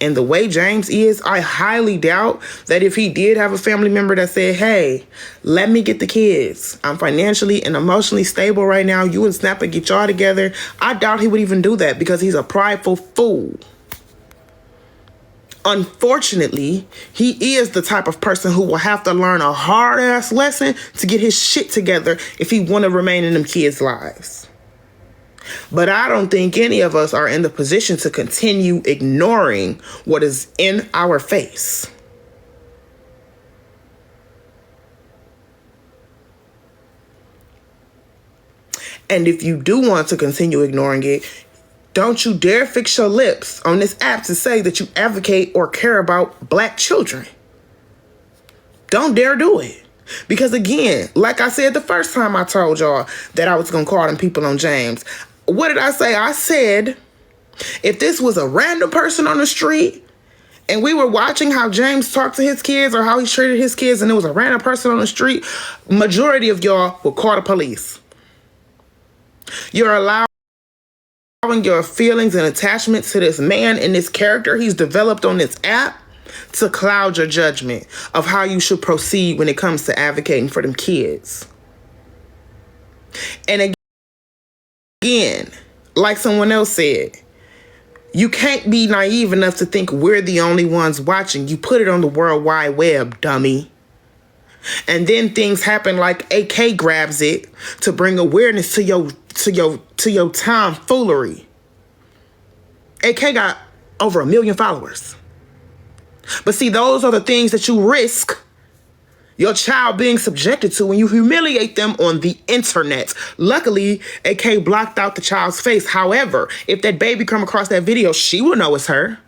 And the way James is, I highly doubt that if he did have a family member that said, hey, let me get the kids. I'm financially and emotionally stable right now. You and Snapper get y'all together. I doubt he would even do that because he's a prideful fool. Unfortunately, he is the type of person who will have to learn a hard-ass lesson to get his shit together if he want to remain in them kids' lives. But I don't think any of us are in the position to continue ignoring what is in our face. And if you do want to continue ignoring it, don't you dare fix your lips on this app to say that you advocate or care about black children. Don't dare do it. Because again, like I said the first time I told y'all that I was going to call them people on James. What did I say? I said, if this was a random person on the street and we were watching how James talked to his kids or how he treated his kids and it was a random person on the street, majority of y'all would call the police. You're allowing your feelings and attachments to this man and this character he's developed on this app to cloud your judgment of how you should proceed when it comes to advocating for them kids. And again, like someone else said, you can't be naive enough to think we're the only ones watching. You put it on the World Wide Web, dummy. And then things happen like AK grabs it to bring awareness to your tomfoolery. AK got over 1 million followers. But see, those are the things that you risk your child being subjected to when you humiliate them on the internet. Luckily, AK blocked out the child's face. However, if that baby come across that video, she will know it's her.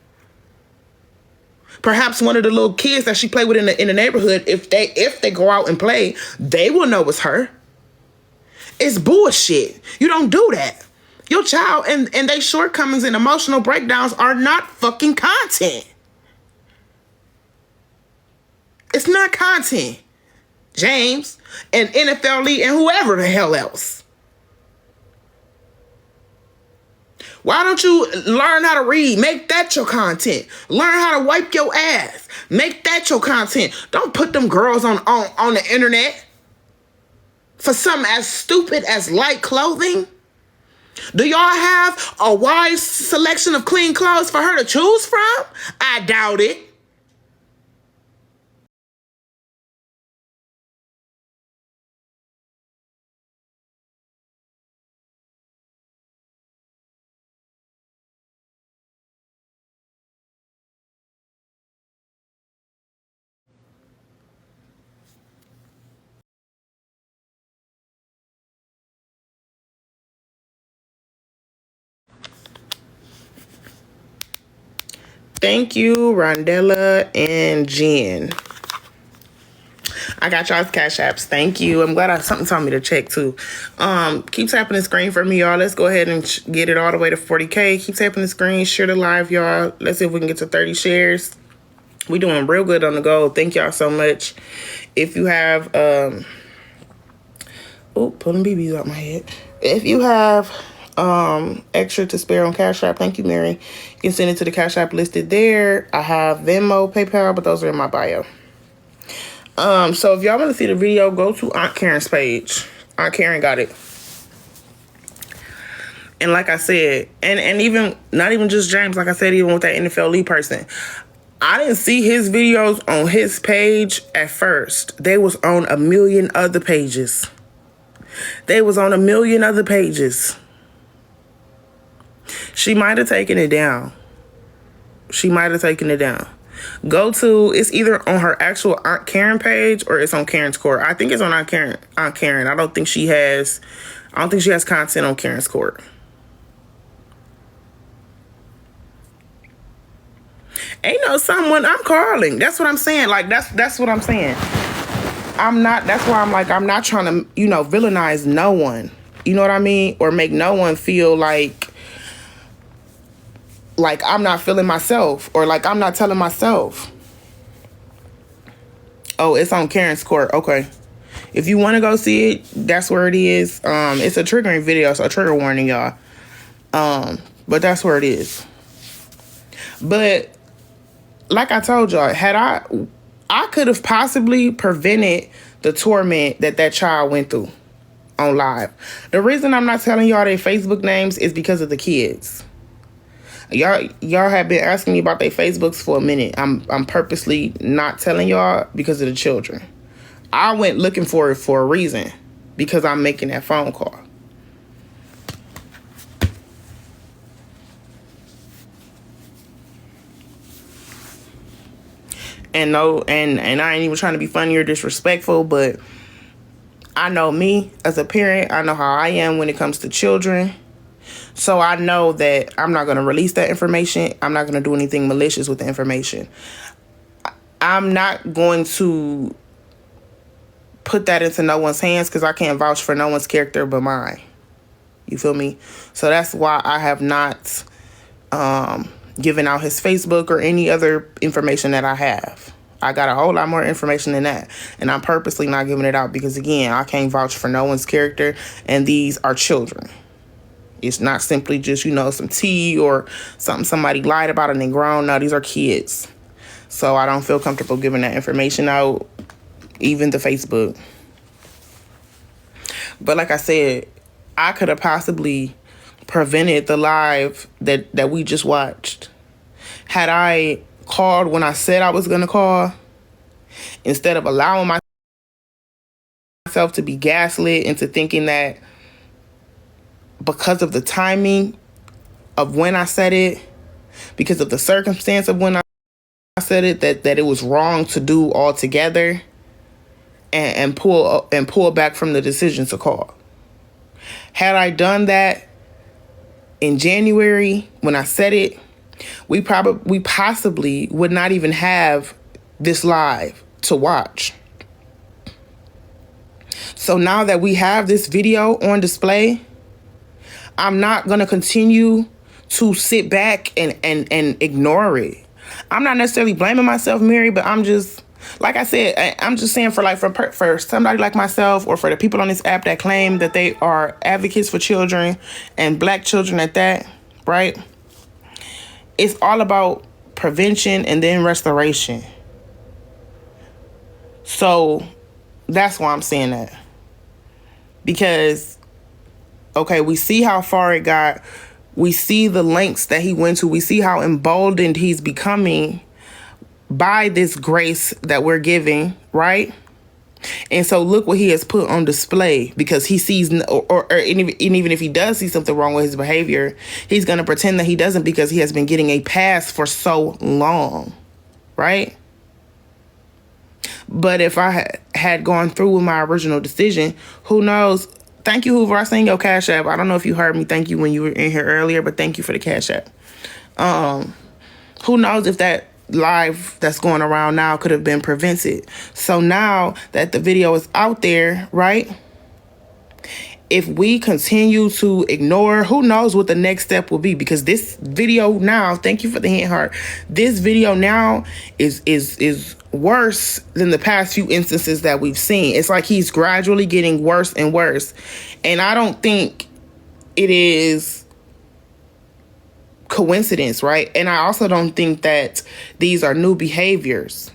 Perhaps one of the little kids that she played with in the neighborhood, if they go out and play, they will know it's her. It's bullshit. You don't do that. Your child and their shortcomings and emotional breakdowns are not fucking content. It's not content. James and NFL League and whoever the hell else. Why don't you learn how to read? Make that your content. Learn how to wipe your ass. Make that your content. Don't put them girls on the internet for something as stupid as light clothing. Do y'all have a wide selection of clean clothes for her to choose from? I doubt it. Thank you, Rondella and Jen. I got y'all's cash apps. Thank you. I'm glad something told me to check too. Keep tapping the screen for me, y'all. Let's go ahead and get it all the way to 40K. Keep tapping the screen. Share the live, y'all. Let's see if we can get to 30 shares. We doing real good on the goal. Thank y'all so much. If you have pulling BBs out my head. If you have extra to spare on Cash App, thank you, Mary. You can send it to the Cash App listed there. I have Venmo, PayPal, but those are in my bio. So if y'all want to see the video, go to Aunt Karen's page. Aunt Karen got it. And like I said, and even not even just James, like I said, even with that NFL League person, I didn't see his videos on his page at first. They was on a million other pages. She might have taken it down. Go to, it's either on her actual Aunt Karen page or it's on Karen's Court. I think it's on Aunt Karen. I don't think she has content on Karen's Court. Ain't no someone I'm calling. That's what I'm saying. Like, that's what I'm saying. That's why I'm like, I'm not trying to, villainize no one. You know what I mean? Or make no one feel like I'm not feeling myself or like I'm not telling myself. Oh, it's on Karen's Court. Okay. If you want to go see it, that's where it is. It's a triggering video, so a trigger warning, y'all. But that's where it is. But like I told y'all, had I could have possibly prevented the torment that child went through on live. The reason I'm not telling y'all their Facebook names is because of the kids. Y'all have been asking me about their Facebooks for a minute. I'm purposely not telling y'all because of the children. I went looking for it for a reason, because I'm making that phone call. And no, and I ain't even trying to be funny or disrespectful, but I know me as a parent. I know how I am when it comes to children. So I know that I'm not going to release that information. I'm not going to do anything malicious with the information. I'm not going to put that into no one's hands because I can't vouch for no one's character but mine. You feel me? So that's why I have not given out his Facebook or any other information that I have. I got a whole lot more information than that. And I'm purposely not giving it out because, again, I can't vouch for no one's character. And these are children. It's not simply just, some tea or something somebody lied about and they grown. No, these are kids. So I don't feel comfortable giving that information out, even the Facebook. But like I said, I could have possibly prevented the live that we just watched. Had I called when I said I was going to call, instead of allowing myself to be gaslit into thinking that because of the timing of when I said it, because of the circumstance of when I said it, that it was wrong to do altogether, and pull back from the decision to call. Had I done that in January when I said it, we possibly would not even have this live to watch. So now that we have this video on display, I'm not going to continue to sit back and ignore it. I'm not necessarily blaming myself, Mary, but I'm just, like I said, I'm just saying for somebody like myself, or for the people on this app that claim that they are advocates for children and black children at that, right? It's all about prevention and then restoration. So that's why I'm saying that. Because, okay, we see how far it got. We see the lengths that he went to. We see how emboldened he's becoming by this grace that we're giving, right? And so look what he has put on display, because he sees, or even if he does see something wrong with his behavior, he's going to pretend that he doesn't because he has been getting a pass for so long, right? But if I had gone through with my original decision, who knows? Thank you, Hoover. I seen your Cash App. I don't know if you heard me. Thank you when you were in here earlier, but thank you for the Cash App. Who knows if that live that's going around now could have been prevented. So now that the video is out there, right? If we continue to ignore, who knows what the next step will be? Because this video now, thank you for the hand heart. This video now is worse than the past few instances that we've seen. It's like he's gradually getting worse and worse. And I don't think it is coincidence, right? And I also don't think that these are new behaviors.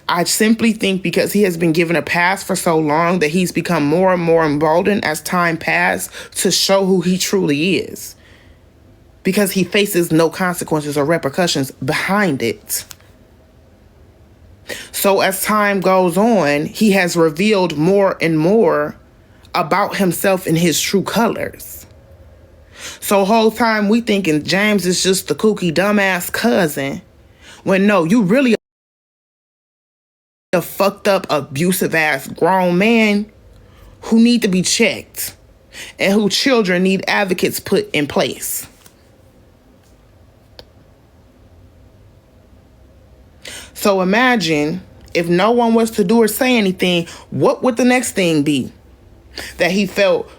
I simply think because he has been given a pass for so long that he's become more and more emboldened as time passed to show who he truly is, because he faces no consequences or repercussions behind it. So as time goes on, he has revealed more and more about himself in his true colors. So whole time we thinking James is just the kooky dumbass cousin, when no, you really a fucked up abusive ass grown man who need to be checked and who children need advocates put in place. So imagine if no one was to do or say anything, what would the next thing be that he felt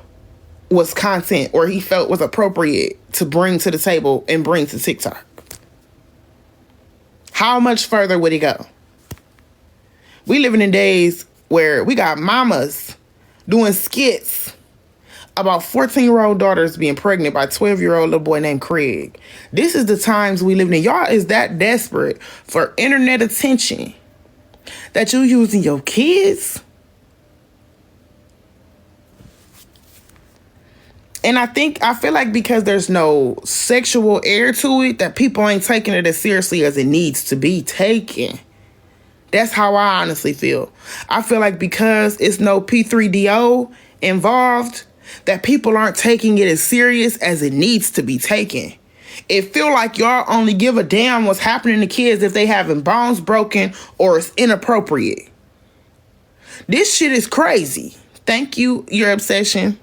was content or he felt was appropriate to bring to the table and bring to TikTok? How much further would he go? We living in days where we got mamas doing skits about 14-year-old daughters being pregnant by a 12-year-old little boy named Craig. This is the times we live in. Y'all is that desperate for internet attention that you using your kids. And I feel like because there's no sexual air to it, that people ain't taking it as seriously as it needs to be taken. That's how I honestly feel. I feel like because it's no P3DO involved, that people aren't taking it as serious as it needs to be taken. It feel like y'all only give a damn what's happening to kids if they having bones broken or it's inappropriate. This shit is crazy. Thank you, your obsession.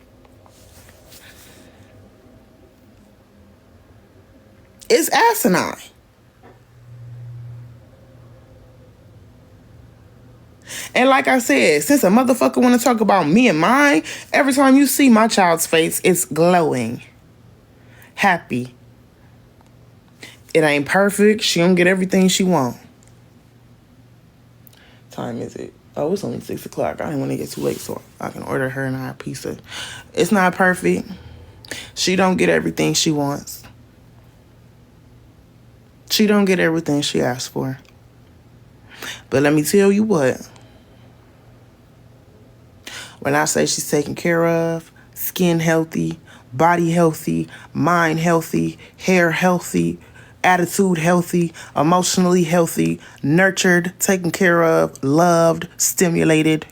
It's asinine. And like I said, since a motherfucker want to talk about me and mine, every time you see my child's face, it's glowing. Happy. It ain't perfect. She don't get everything she want. Time is it? Oh, it's only 6 o'clock. I didn't want to get too late so I can order her and I a pizza. It's not perfect. She don't get everything she wants. She don't get everything she asks for. But let me tell you what. When I say she's taken care of, skin healthy, body healthy, mind healthy, hair healthy, attitude healthy, emotionally healthy, nurtured, taken care of, loved, stimulated.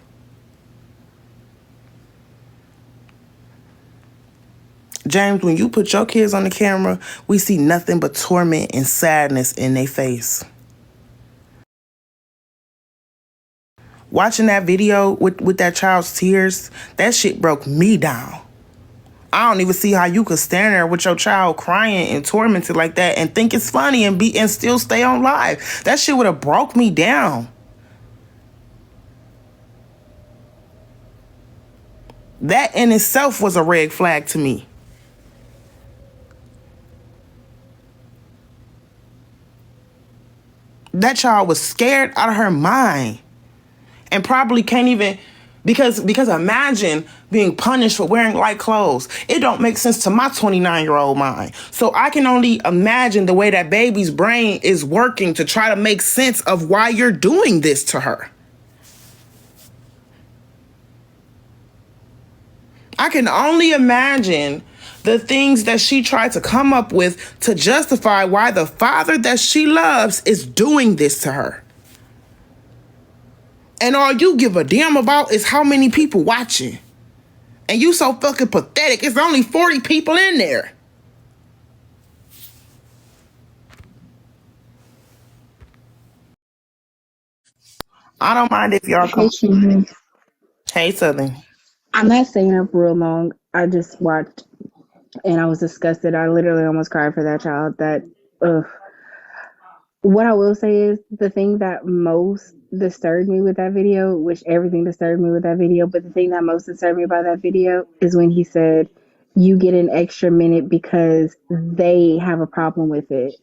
James, when you put your kids on the camera, we see nothing but torment and sadness in their face. Watching that video with that child's tears, that shit broke me down. I don't even see how you could stand there with your child crying and tormented like that and think it's funny and still stay on live. That shit would have broke me down. That in itself was a red flag to me. That child was scared out of her mind and probably can't even, because imagine being punished for wearing light clothes. It don't make sense to my 29-year-old mind. So I can only imagine the way that baby's brain is working to try to make sense of why you're doing this to her. I can only imagine the things that she tried to come up with to justify why the father that she loves is doing this to her. And all you give a damn about is how many people watching. And you so fucking pathetic. It's only 40 people in there. I don't mind if y'all come. Hey, Southern. I'm not staying up real long. I just watched and I was disgusted. I literally almost cried for that child. Ugh. What I will say is the thing that most disturbed me with that video, which everything disturbed me with that video, but the thing that most disturbed me about that video is when he said, you get an extra minute because they have a problem with it.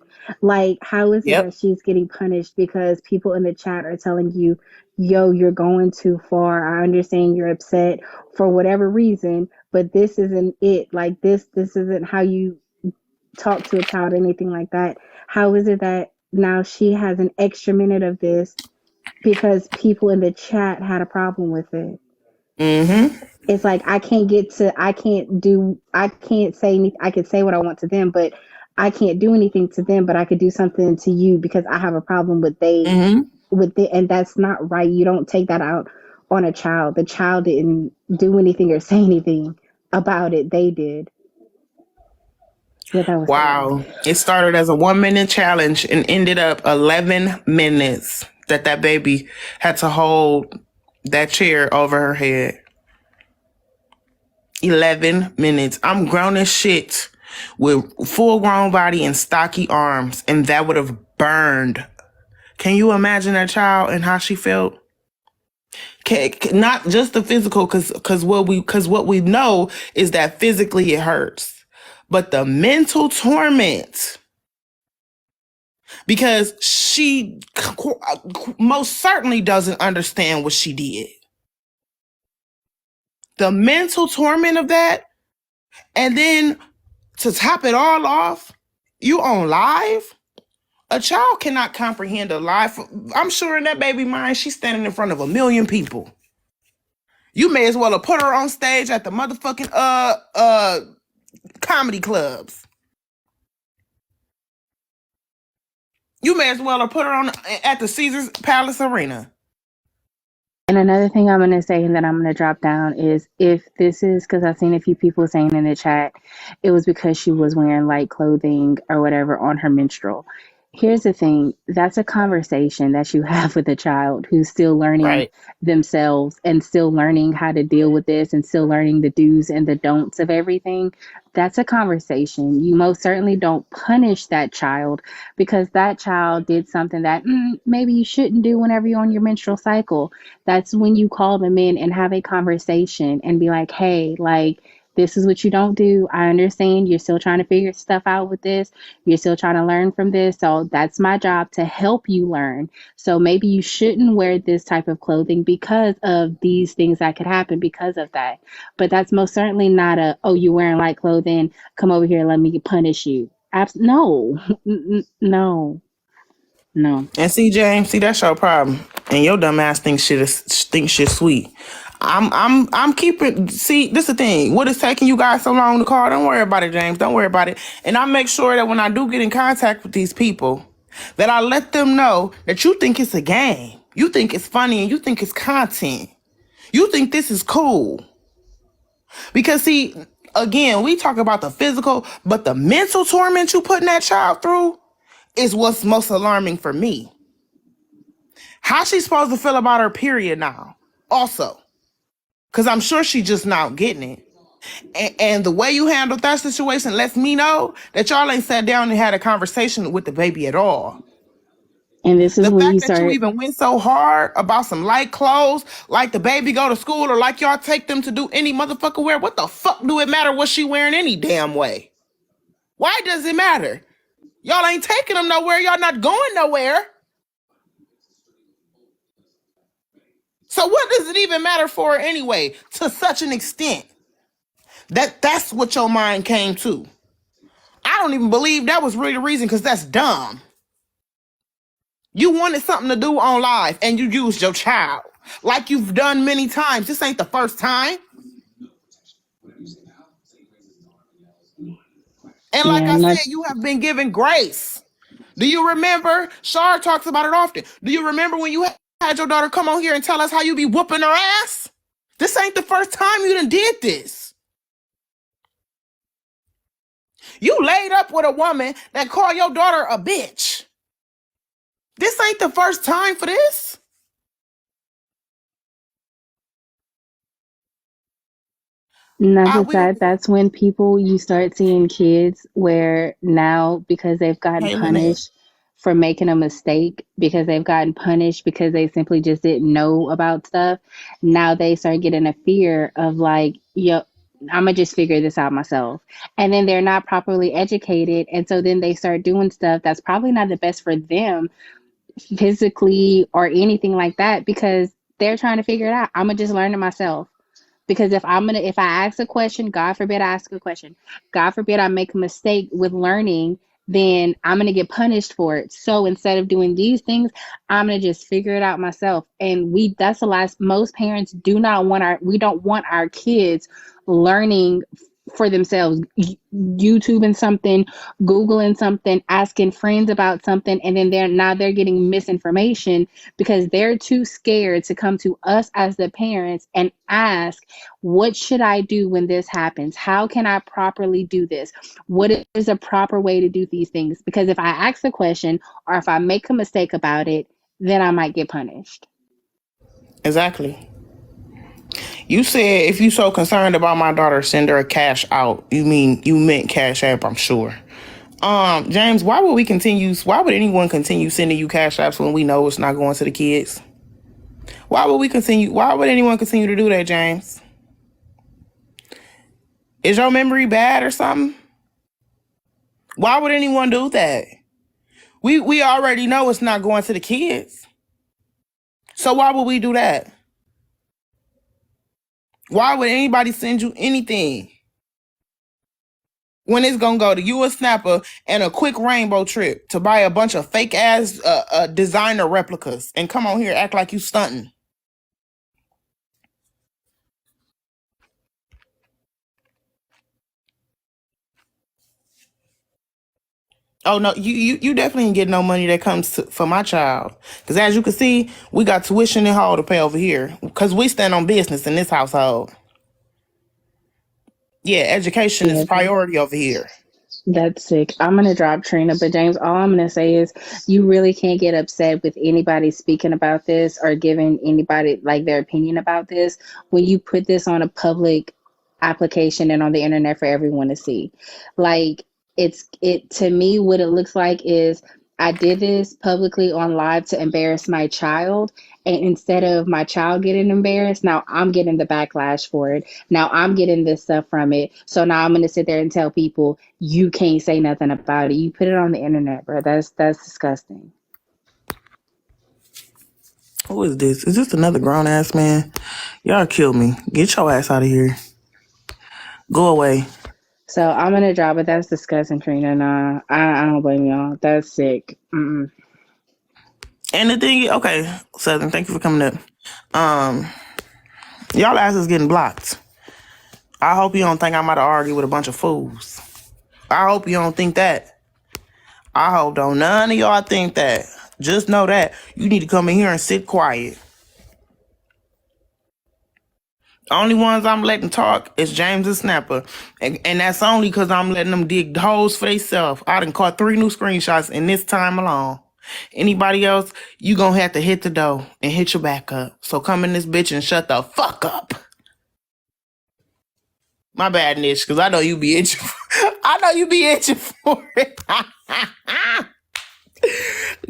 Like, how is it Yep. that she's getting punished because people in the chat are telling you, yo, you're going too far. I understand you're upset for whatever reason, but this isn't it. Like, this isn't how you talk to a child or anything like that. How is it that now she has an extra minute of this because people in the chat had a problem with it? Mm-hmm. It's like I can't say anything. I could say what I want to them, but I can't do anything to them, but I could do something to you because I have a problem with Mm-hmm. it, and that's not right. You don't take that out on a child. The child didn't do anything or say anything about it. They did. Yeah, that was sad. Wow. It started as a 1-minute challenge and ended up 11 minutes that baby had to hold that chair over her head. 11 minutes. I'm grown as shit with full grown body and stocky arms, and that would have burned. Can you imagine that child and how she felt? Not just the physical, because what we know is that physically it hurts, but the mental torment, because she most certainly doesn't understand what she did. The mental torment of that, and then to top it all off, you on live. A child cannot comprehend a live. I'm sure in that baby mind, she's standing in front of 1 million people. You may as well have put her on stage at the motherfucking comedy clubs. You may as well have put her on at the Caesars Palace Arena. And another thing I'm going to say and then I'm going to drop down is if this is because I've seen a few people saying in the chat, it was because she was wearing light clothing or whatever on her menstrual. Here's the thing, that's a conversation that you have with a child who's still learning Right. themselves and still learning how to deal with this and still learning the do's and the don'ts of everything. That's a conversation. You most certainly don't punish that child because that child did something that maybe you shouldn't do whenever you're on your menstrual cycle. That's when you call them in and have a conversation and be like, hey, like, this is what you don't do. I understand you're still trying to figure stuff out with this. You're still trying to learn from this. So that's my job to help you learn. So maybe you shouldn't wear this type of clothing because of these things that could happen because of that. But that's most certainly not a, oh, you're wearing light clothing. Come over here. Let me punish you. No, no, no. And see, James, see that's your problem. And your dumb ass thinks shit sweet. I'm keeping. See, this is the thing. What is taking you guys so long to call? Don't worry about it, James. Don't worry about it. And I make sure that when I do get in contact with these people, that I let them know that you think it's a game. You think it's funny, and you think it's content. You think this is cool. Because see, again, we talk about the physical, but the mental torment you putting that child through is what's most alarming for me. How's she supposed to feel about her period now? Also, because I'm sure she just not getting it. And the way you handled that situation lets me know that y'all ain't sat down and had a conversation with the baby at all. And this is The when fact you that you start. even went so hard about some light clothes, like the baby go to school, or like y'all take them to do any motherfucker wear, what the fuck do it matter what she wearing any damn way? Why does it matter? Y'all ain't taking them nowhere. Y'all not going nowhere. So what does it even matter for her anyway, to such an extent? That's what your mind came to. I don't even believe that was really the reason, because that's dumb. You wanted something to do on live and you used your child. Like you've done many times. This ain't the first time. And like Yeah, I I'm not. said, you have been given grace. Do you remember? Shar talks about it often. Do you remember when you had your daughter come on here and tell us how you be whooping her ass? This ain't the first time you done did this. You laid up with a woman that called your daughter a bitch. This ain't the first time for this. And that's just We gonna that. That's when people you start seeing kids where now because they've gotten Hey Lynette. punished for making a mistake, because they've gotten punished because they simply just didn't know about stuff. Now they start getting a fear of like, yo, I'm gonna just figure this out myself. And then they're not properly educated, and so then they start doing stuff that's probably not the best for them physically or anything like that because they're trying to figure it out. I'm gonna just learn it myself. Because if I ask a question, God forbid I ask a question, God forbid I make a mistake with learning, then I'm gonna get punished for it. So instead of doing these things, I'm gonna just figure it out myself. And that's the last. Most parents do not want we don't want our kids learning for themselves, YouTubing something, Googling something, asking friends about something, and then they're getting misinformation because they're too scared to come to us as the parents and ask, what should I do when this happens? How can I properly do this? What is a proper way to do these things? Because if I ask a question or if I make a mistake about it, then I might get punished. Exactly. You said if you so concerned about my daughter, send her a cash out. You meant cash app, I'm sure. James, why would anyone continue sending you cash apps when we know it's not going to the kids? Why would anyone continue to do that, James? Is your memory bad or something? Why would anyone do that? We already know it's not going to the kids. So why would we do that? Why would anybody send you anything when it's gonna go to you a snapper and a quick rainbow trip to buy a bunch of fake ass designer replicas and come on here act like you stunting? Oh no, you definitely ain't get no money that comes for my child. Because as you can see, we got tuition and hall to pay over here. Because we stand on business in this household. Yeah, education is Yeah, priority over here. that's sick. I'm gonna drop Trina, but James, all I'm gonna say is you really can't get upset with anybody speaking about this or giving anybody like their opinion about this when you put this on a public application and on the internet for everyone to see. Like it to me, what it looks like is I did this publicly on live to embarrass my child. And instead of my child getting embarrassed, now I'm getting the backlash for it. Now I'm getting this stuff from it. So now I'm gonna sit there and tell people you can't say nothing about it. You put it on the internet, bro. That's disgusting. Who is this? Is this another grown ass man? Y'all kill me. Get your ass out of here. Go away. So I'm gonna drop it. That's disgusting, Trina. Nah, I don't blame y'all. That's sick. Mm-mm. And the thing, okay, Southern, thank you for coming up. Um, y'all ass is getting blocked. I hope you don't think I'm about to argue with a bunch of fools. I hope you don't think that. I hope don't none of y'all think that. Just know that you need to come in here and sit quiet. The only ones I'm letting talk is James and Snapper. And that's only because I'm letting them dig holes for themselves. I done caught 3 new screenshots in this time alone. Anybody else, you gonna have to hit the door and hit your back up. So come in this bitch and shut the fuck up. My bad, Nish, because I know you be itching. I know you be itching for it.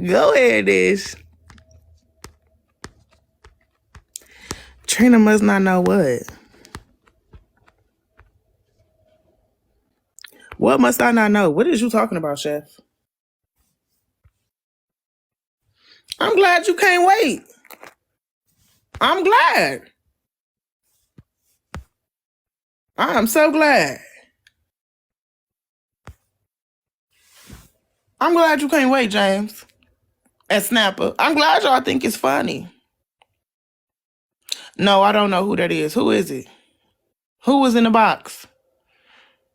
Go ahead, Nish. Trina must not know what. What must I not know? What is you talking about, Chef? I'm glad you can't wait. I'm glad. I'm so glad. I'm glad you can't wait, James. And Snapper. I'm glad y'all think it's funny. No, I don't know who that is. Who is it? Who was in the box?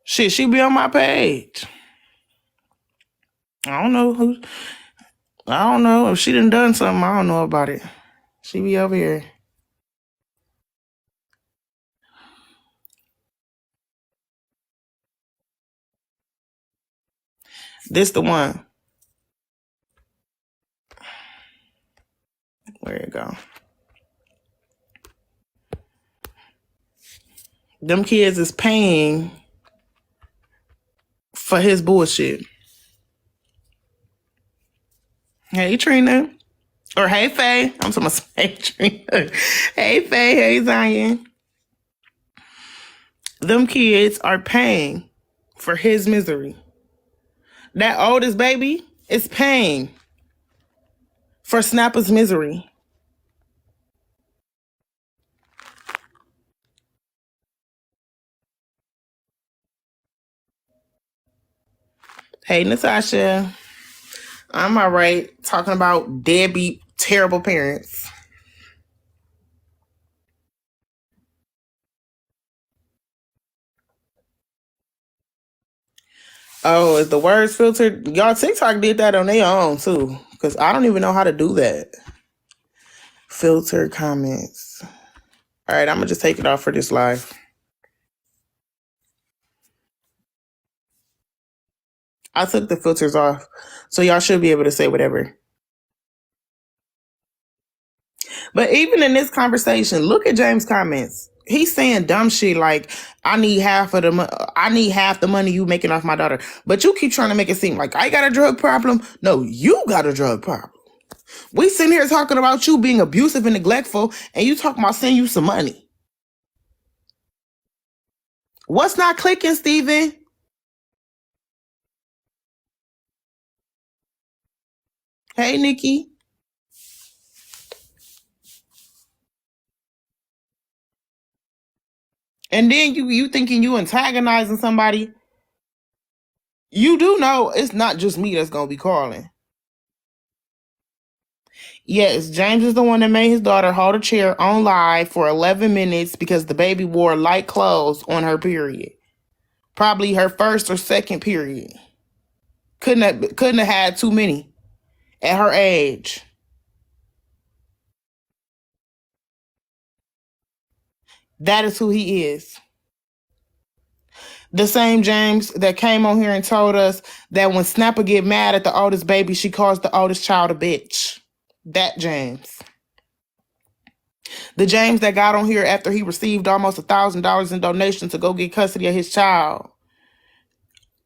Shit, she be on my page. I don't know who. I don't know. If she done something, I don't know about it. She be over here. This the one. Where it go? Them kids is paying for his bullshit. Hey, Trina. Or hey, Faye. I'm talking about hey, Trina. Hey, Faye. Hey, Zion. Them kids are paying for his misery. That oldest baby is paying for Snapper's misery. Hey, Natasha. I'm all right talking about deadbeat, terrible parents. Oh, is the words filtered? Y'all, TikTok did that on their own, too. Because I don't even know how to do that. Filter comments. All right, I'm going to just take it off for this live. I took the filters off, so y'all should be able to say whatever. But even in this conversation, look at James' comments. He's saying dumb shit like, I need half the money you making off my daughter. But you keep trying to make it seem like I got a drug problem. No, you got a drug problem. We sitting here talking about you being abusive and neglectful, and you talking about sending you some money. What's not clicking, Steven? Hey, Nikki. And then you thinking you antagonizing somebody. You do know it's not just me that's gonna be calling. Yes, James is the one that made his daughter hold a chair on live for 11 minutes because the baby wore light clothes on her period. Probably her first or second period. Couldn't have had too many at her age. That is who he is. The same James that came on here and told us that when Snapper get mad at the oldest baby, she calls the oldest child a bitch. That James. The James that got on here after he received almost $1,000 in donations to go get custody of his child.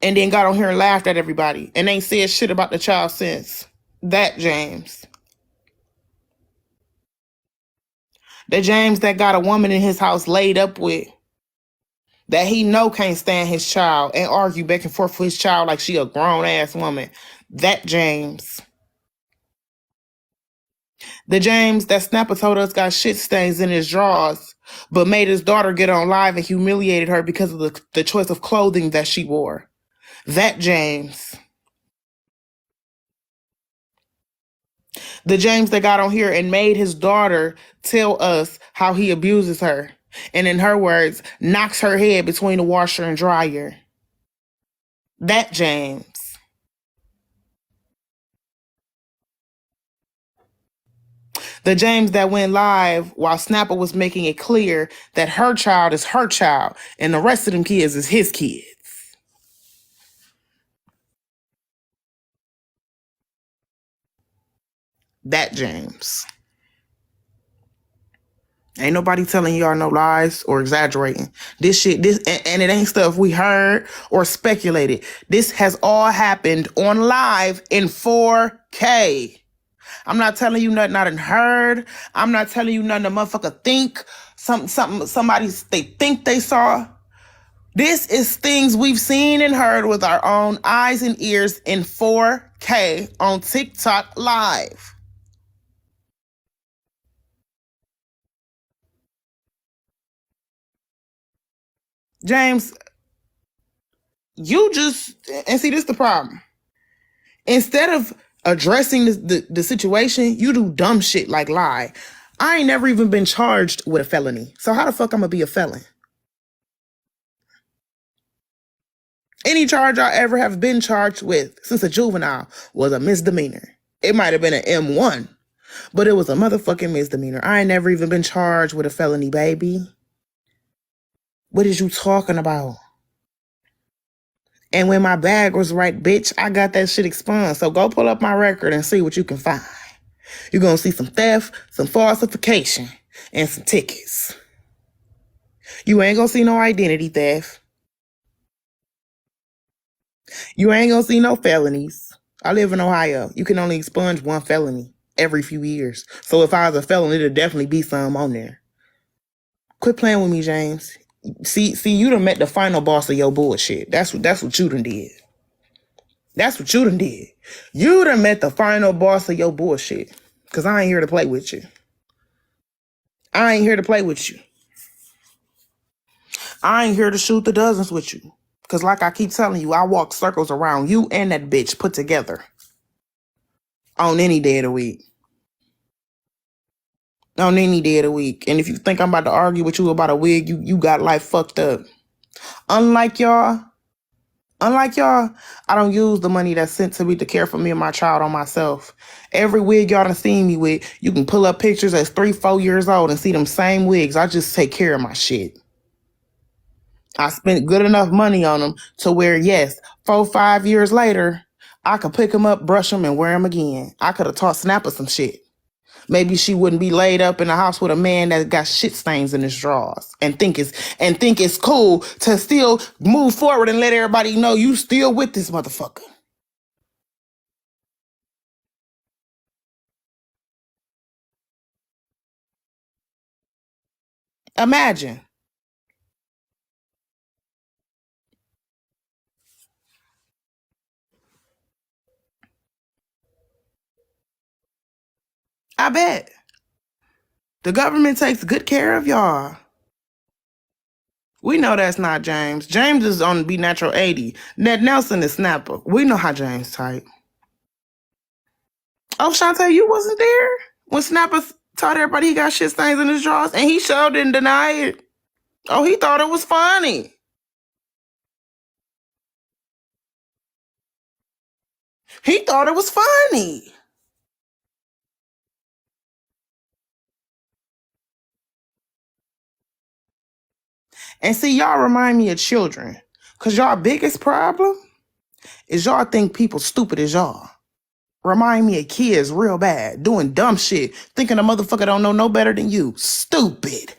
And then got on here and laughed at everybody. And ain't said shit about the child since. That James. The James that got a woman in his house laid up with. That he know can't stand his child and argue back and forth for his child like she a grown-ass woman. That James. The James that Snapper told us got shit stains in his drawers, but made his daughter get on live and humiliated her because of the choice of clothing that she wore. That James. The James that got on here and made his daughter tell us how he abuses her. And in her words, knocks her head between the washer and dryer. That James. The James that went live while Snapper was making it clear that her child is her child and the rest of them kids is his kids. That James. Ain't nobody telling y'all no lies or exaggerating. This shit, and it ain't stuff we heard or speculated. This has all happened on live in 4K. I'm not telling you nothing I done heard. I'm not telling you nothing a motherfucker think. Somebody they think they saw. This is things we've seen and heard with our own eyes and ears in 4K on TikTok Live. James, you just, and see, this is the problem. Instead of addressing the situation, you do dumb shit like lie. I ain't never even been charged with a felony. So how the fuck I'm gonna be a felon? Any charge I ever have been charged with since a juvenile was a misdemeanor. It might have been an M1, but it was a motherfucking misdemeanor. I ain't never even been charged with a felony, baby. What is you talking about? And when my bag was right, bitch, I got that shit expunged. So go pull up my record and see what you can find. You're going to see some theft, some falsification, and some tickets. You ain't going to see no identity theft. You ain't going to see no felonies. I live in Ohio. You can only expunge one felony every few years. So if I was a felon, it'll definitely be some on there. Quit playing with me, James. See, you done met the final boss of your bullshit. That's what you done did. That's what you done did. You done met the final boss of your bullshit. Because I ain't here to play with you. I ain't here to play with you. I ain't here to shoot the dozens with you. Because like I keep telling you, I walk circles around you and that bitch put together. On any day of the week. On any day of the week. And if you think I'm about to argue with you about a wig, you got life fucked up. Unlike y'all, I don't use the money that's sent to me to care for me and my child on myself. Every wig y'all done seen me with, you can pull up pictures as 3-4 years old and see them same wigs. I just take care of my shit. I spent good enough money on them to where, yes, 4-5 years later, I could pick them up, brush them, and wear them again. I could have taught Snapper some shit. Maybe she wouldn't be laid up in the house with a man that got shit stains in his drawers and think it's cool to still move forward and let everybody know you still with this motherfucker. Imagine. I bet. The government takes good care of y'all. We know that's not James. James is on Be Natural 80. Ned Nelson is Snapper. We know how James type. Oh, Shantae, you wasn't there when Snapper told everybody he got shit stains in his drawers, and he sure didn't deny it. Oh, he thought it was funny. He thought it was funny. And see, y'all remind me of children. Because y'all biggest problem is y'all think people stupid as y'all. Remind me of kids real bad, doing dumb shit, thinking a motherfucker don't know no better than you. Stupid.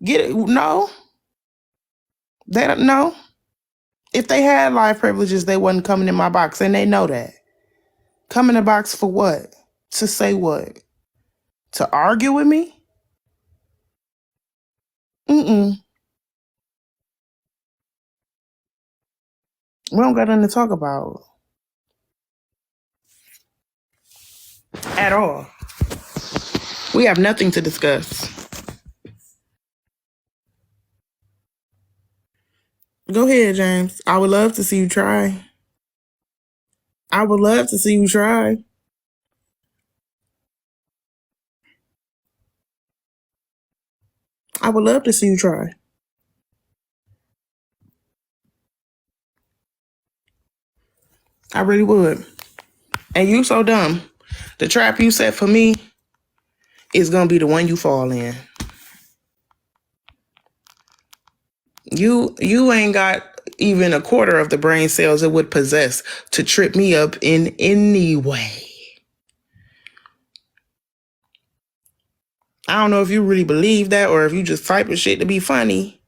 Get it? No. They don't know. If they had life privileges, they wasn't coming in my box, and they know that. Come in the box for what? To say what? To argue with me? Mm-mm. We don't got nothing to talk about. At all. We have nothing to discuss. Go ahead, James. I would love to see you try. I would love to see you try. I would love to see you try. I really would. And you so dumb. The trap you set for me is gonna be the one you fall in. You ain't got even a quarter of the brain cells it would possess to trip me up in any way. I don't know if you really believe that or if you just type of shit to be funny,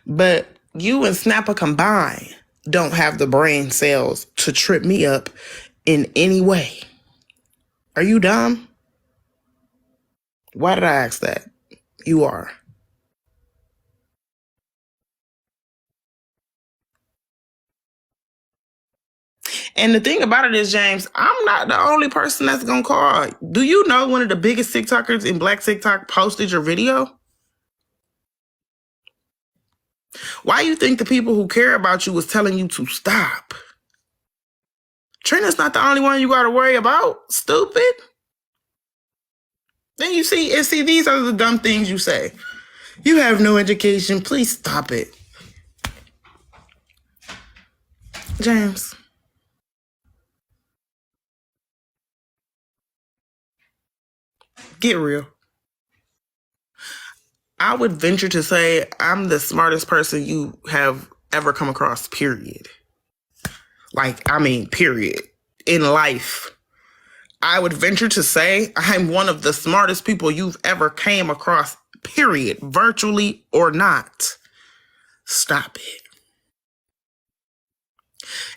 but you and Snapper combined don't have the brain cells to trip me up in any way. Are you dumb? Why did I ask that? You are. And the thing about it is, James, I'm not the only person that's gonna call. Do you know one of the biggest TikTokers in Black TikTok posted your video? Why you think the people who care about you was telling you to stop? Trina's not the only one you gotta worry about, stupid. Then you see, these are the dumb things you say. You have no education, please stop it. James. Get real. I would venture to say I'm the smartest person you have ever come across, period. Like, I mean, period. In life. I would venture to say I'm one of the smartest people you've ever came across, period. Virtually or not. Stop it.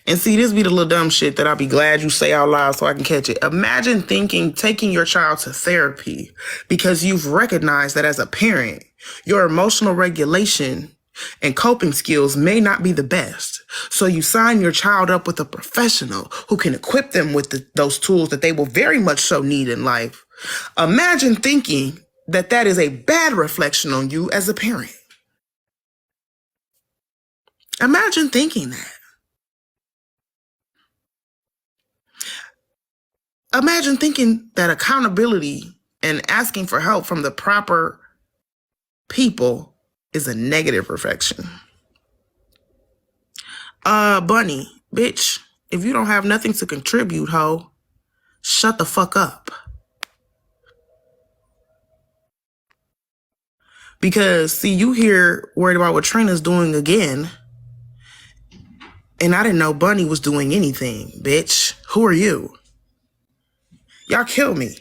And see, this be the little dumb shit that I'll be glad you say out loud so I can catch it. Imagine taking your child to therapy because you've recognized that as a parent, your emotional regulation and coping skills may not be the best. So you sign your child up with a professional who can equip them with those tools that they will very much so need in life. Imagine thinking that is a bad reflection on you as a parent. Imagine thinking that. Imagine thinking that accountability and asking for help from the proper people is a negative reflection. Bunny, bitch, if you don't have nothing to contribute, ho, shut the fuck up. Because, see, you here worried about what Trina's doing again, and I didn't know Bunny was doing anything, bitch. Who are you? Y'all kill me.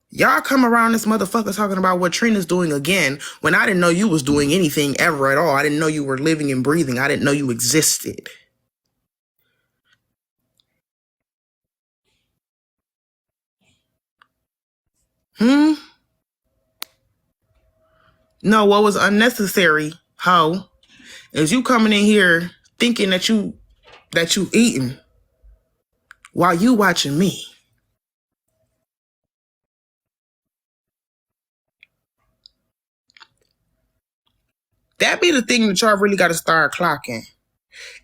Y'all come around this motherfucker talking about what Trina's doing again when I didn't know you was doing anything ever at all. I didn't know you were living and breathing. I didn't know you existed. No, what was unnecessary, ho, is you coming in here thinking that you eating while you watching me. That be the thing that y'all really got to start clocking.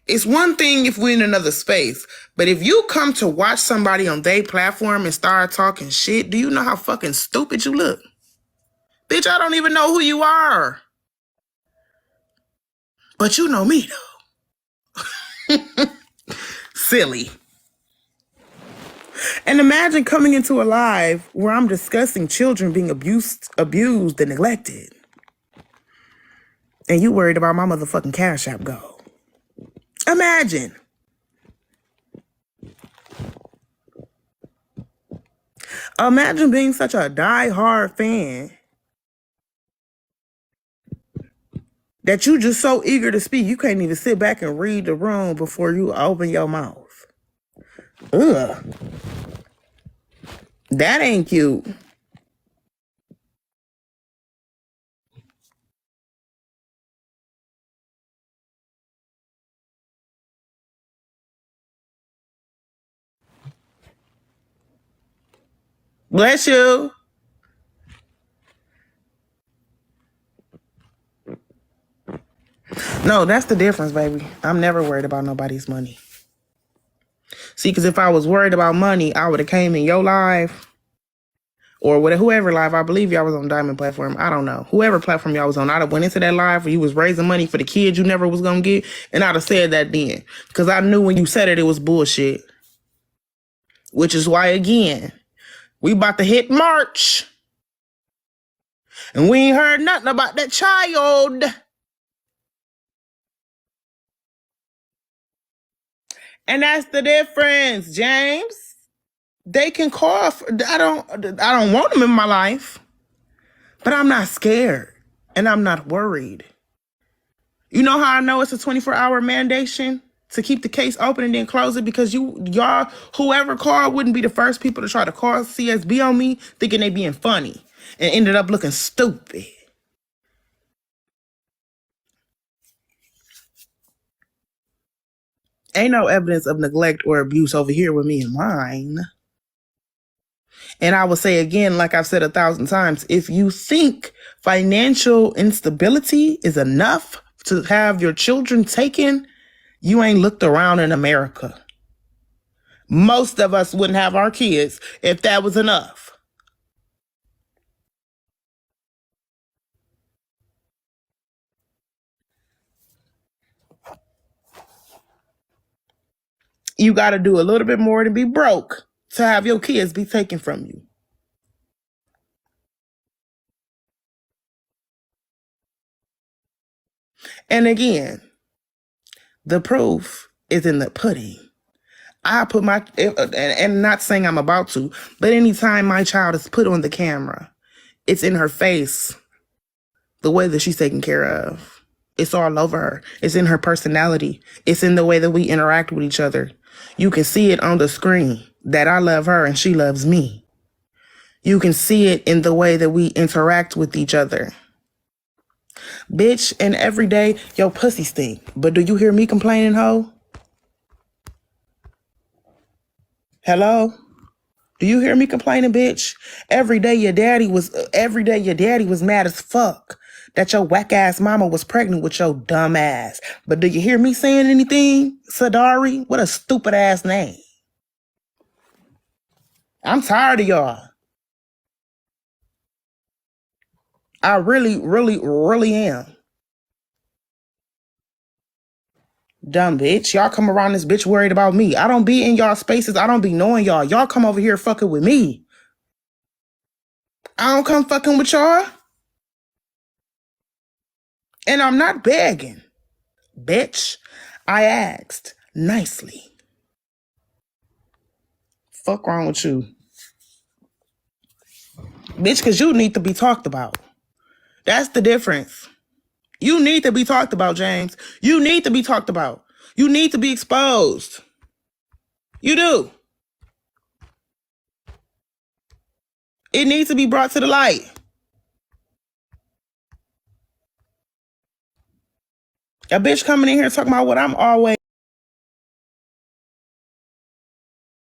It's one thing if we're in another space, but if you come to watch somebody on their platform and start talking shit, do you know how fucking stupid you look? Bitch, I don't even know who you are. But you know me, though. Silly. And imagine coming into a live where I'm discussing children being abused and neglected. And you worried about my motherfucking Cash App goal. Imagine. Imagine being such a die-hard fan that you just so eager to speak, you can't even sit back and read the room before you open your mouth. Ugh. That ain't cute. Bless you. No, that's the difference, baby. I'm never worried about nobody's money. See, because if I was worried about money, I would have came in your live or whoever live. I believe y'all was on Diamond platform. I don't know. Whoever platform y'all was on, I'd have went into that live where you was raising money for the kids you never was going to get, and I'd have said that then. Because I knew when you said it, it was bullshit. Which is why, again, we about to hit March. And we ain't heard nothing about that child. And that's the difference, James. They can call for, I don't want them in my life. But I'm not scared. And I'm not worried. You know how I know it's a 24-hour mandation to keep the case open and then close it? Because y'all, whoever called wouldn't be the first people to try to call CSB on me thinking they being funny and ended up looking stupid. Ain't no evidence of neglect or abuse over here with me and mine. And I will say again, like I've said 1,000 times, if you think financial instability is enough to have your children taken, you ain't looked around in America. Most of us wouldn't have our kids if that was enough. You got to do a little bit more to be broke to have your kids be taken from you. And again, the proof is in the pudding. I put my, and not saying I'm about to, but anytime my child is put on the camera, it's in her face, the way that she's taken care of. It's all over her. It's in her personality. It's in the way that we interact with each other. You can see it on the screen that I love her and she loves me. You can see it in the way that we interact with each other. Bitch, and every day, your pussy stink. But do you hear me complaining, ho? Hello? Do you hear me complaining, bitch? Every day your daddy was mad as fuck that your whack ass mama was pregnant with your dumb ass. But do you hear me saying anything, Sadari? What a stupid ass name. I'm tired of y'all. I really, really, really am. Dumb bitch. Y'all come around this bitch worried about me. I don't be in y'all spaces. I don't be knowing y'all. Y'all come over here fucking with me. I don't come fucking with y'all. And I'm not begging. Bitch, I asked nicely. Fuck wrong with you? Bitch, because you need to be talked about. That's the difference. You need to be talked about, James. You need to be talked about. You need to be exposed. You do. It needs to be brought to the light. A bitch coming in here talking about what I'm always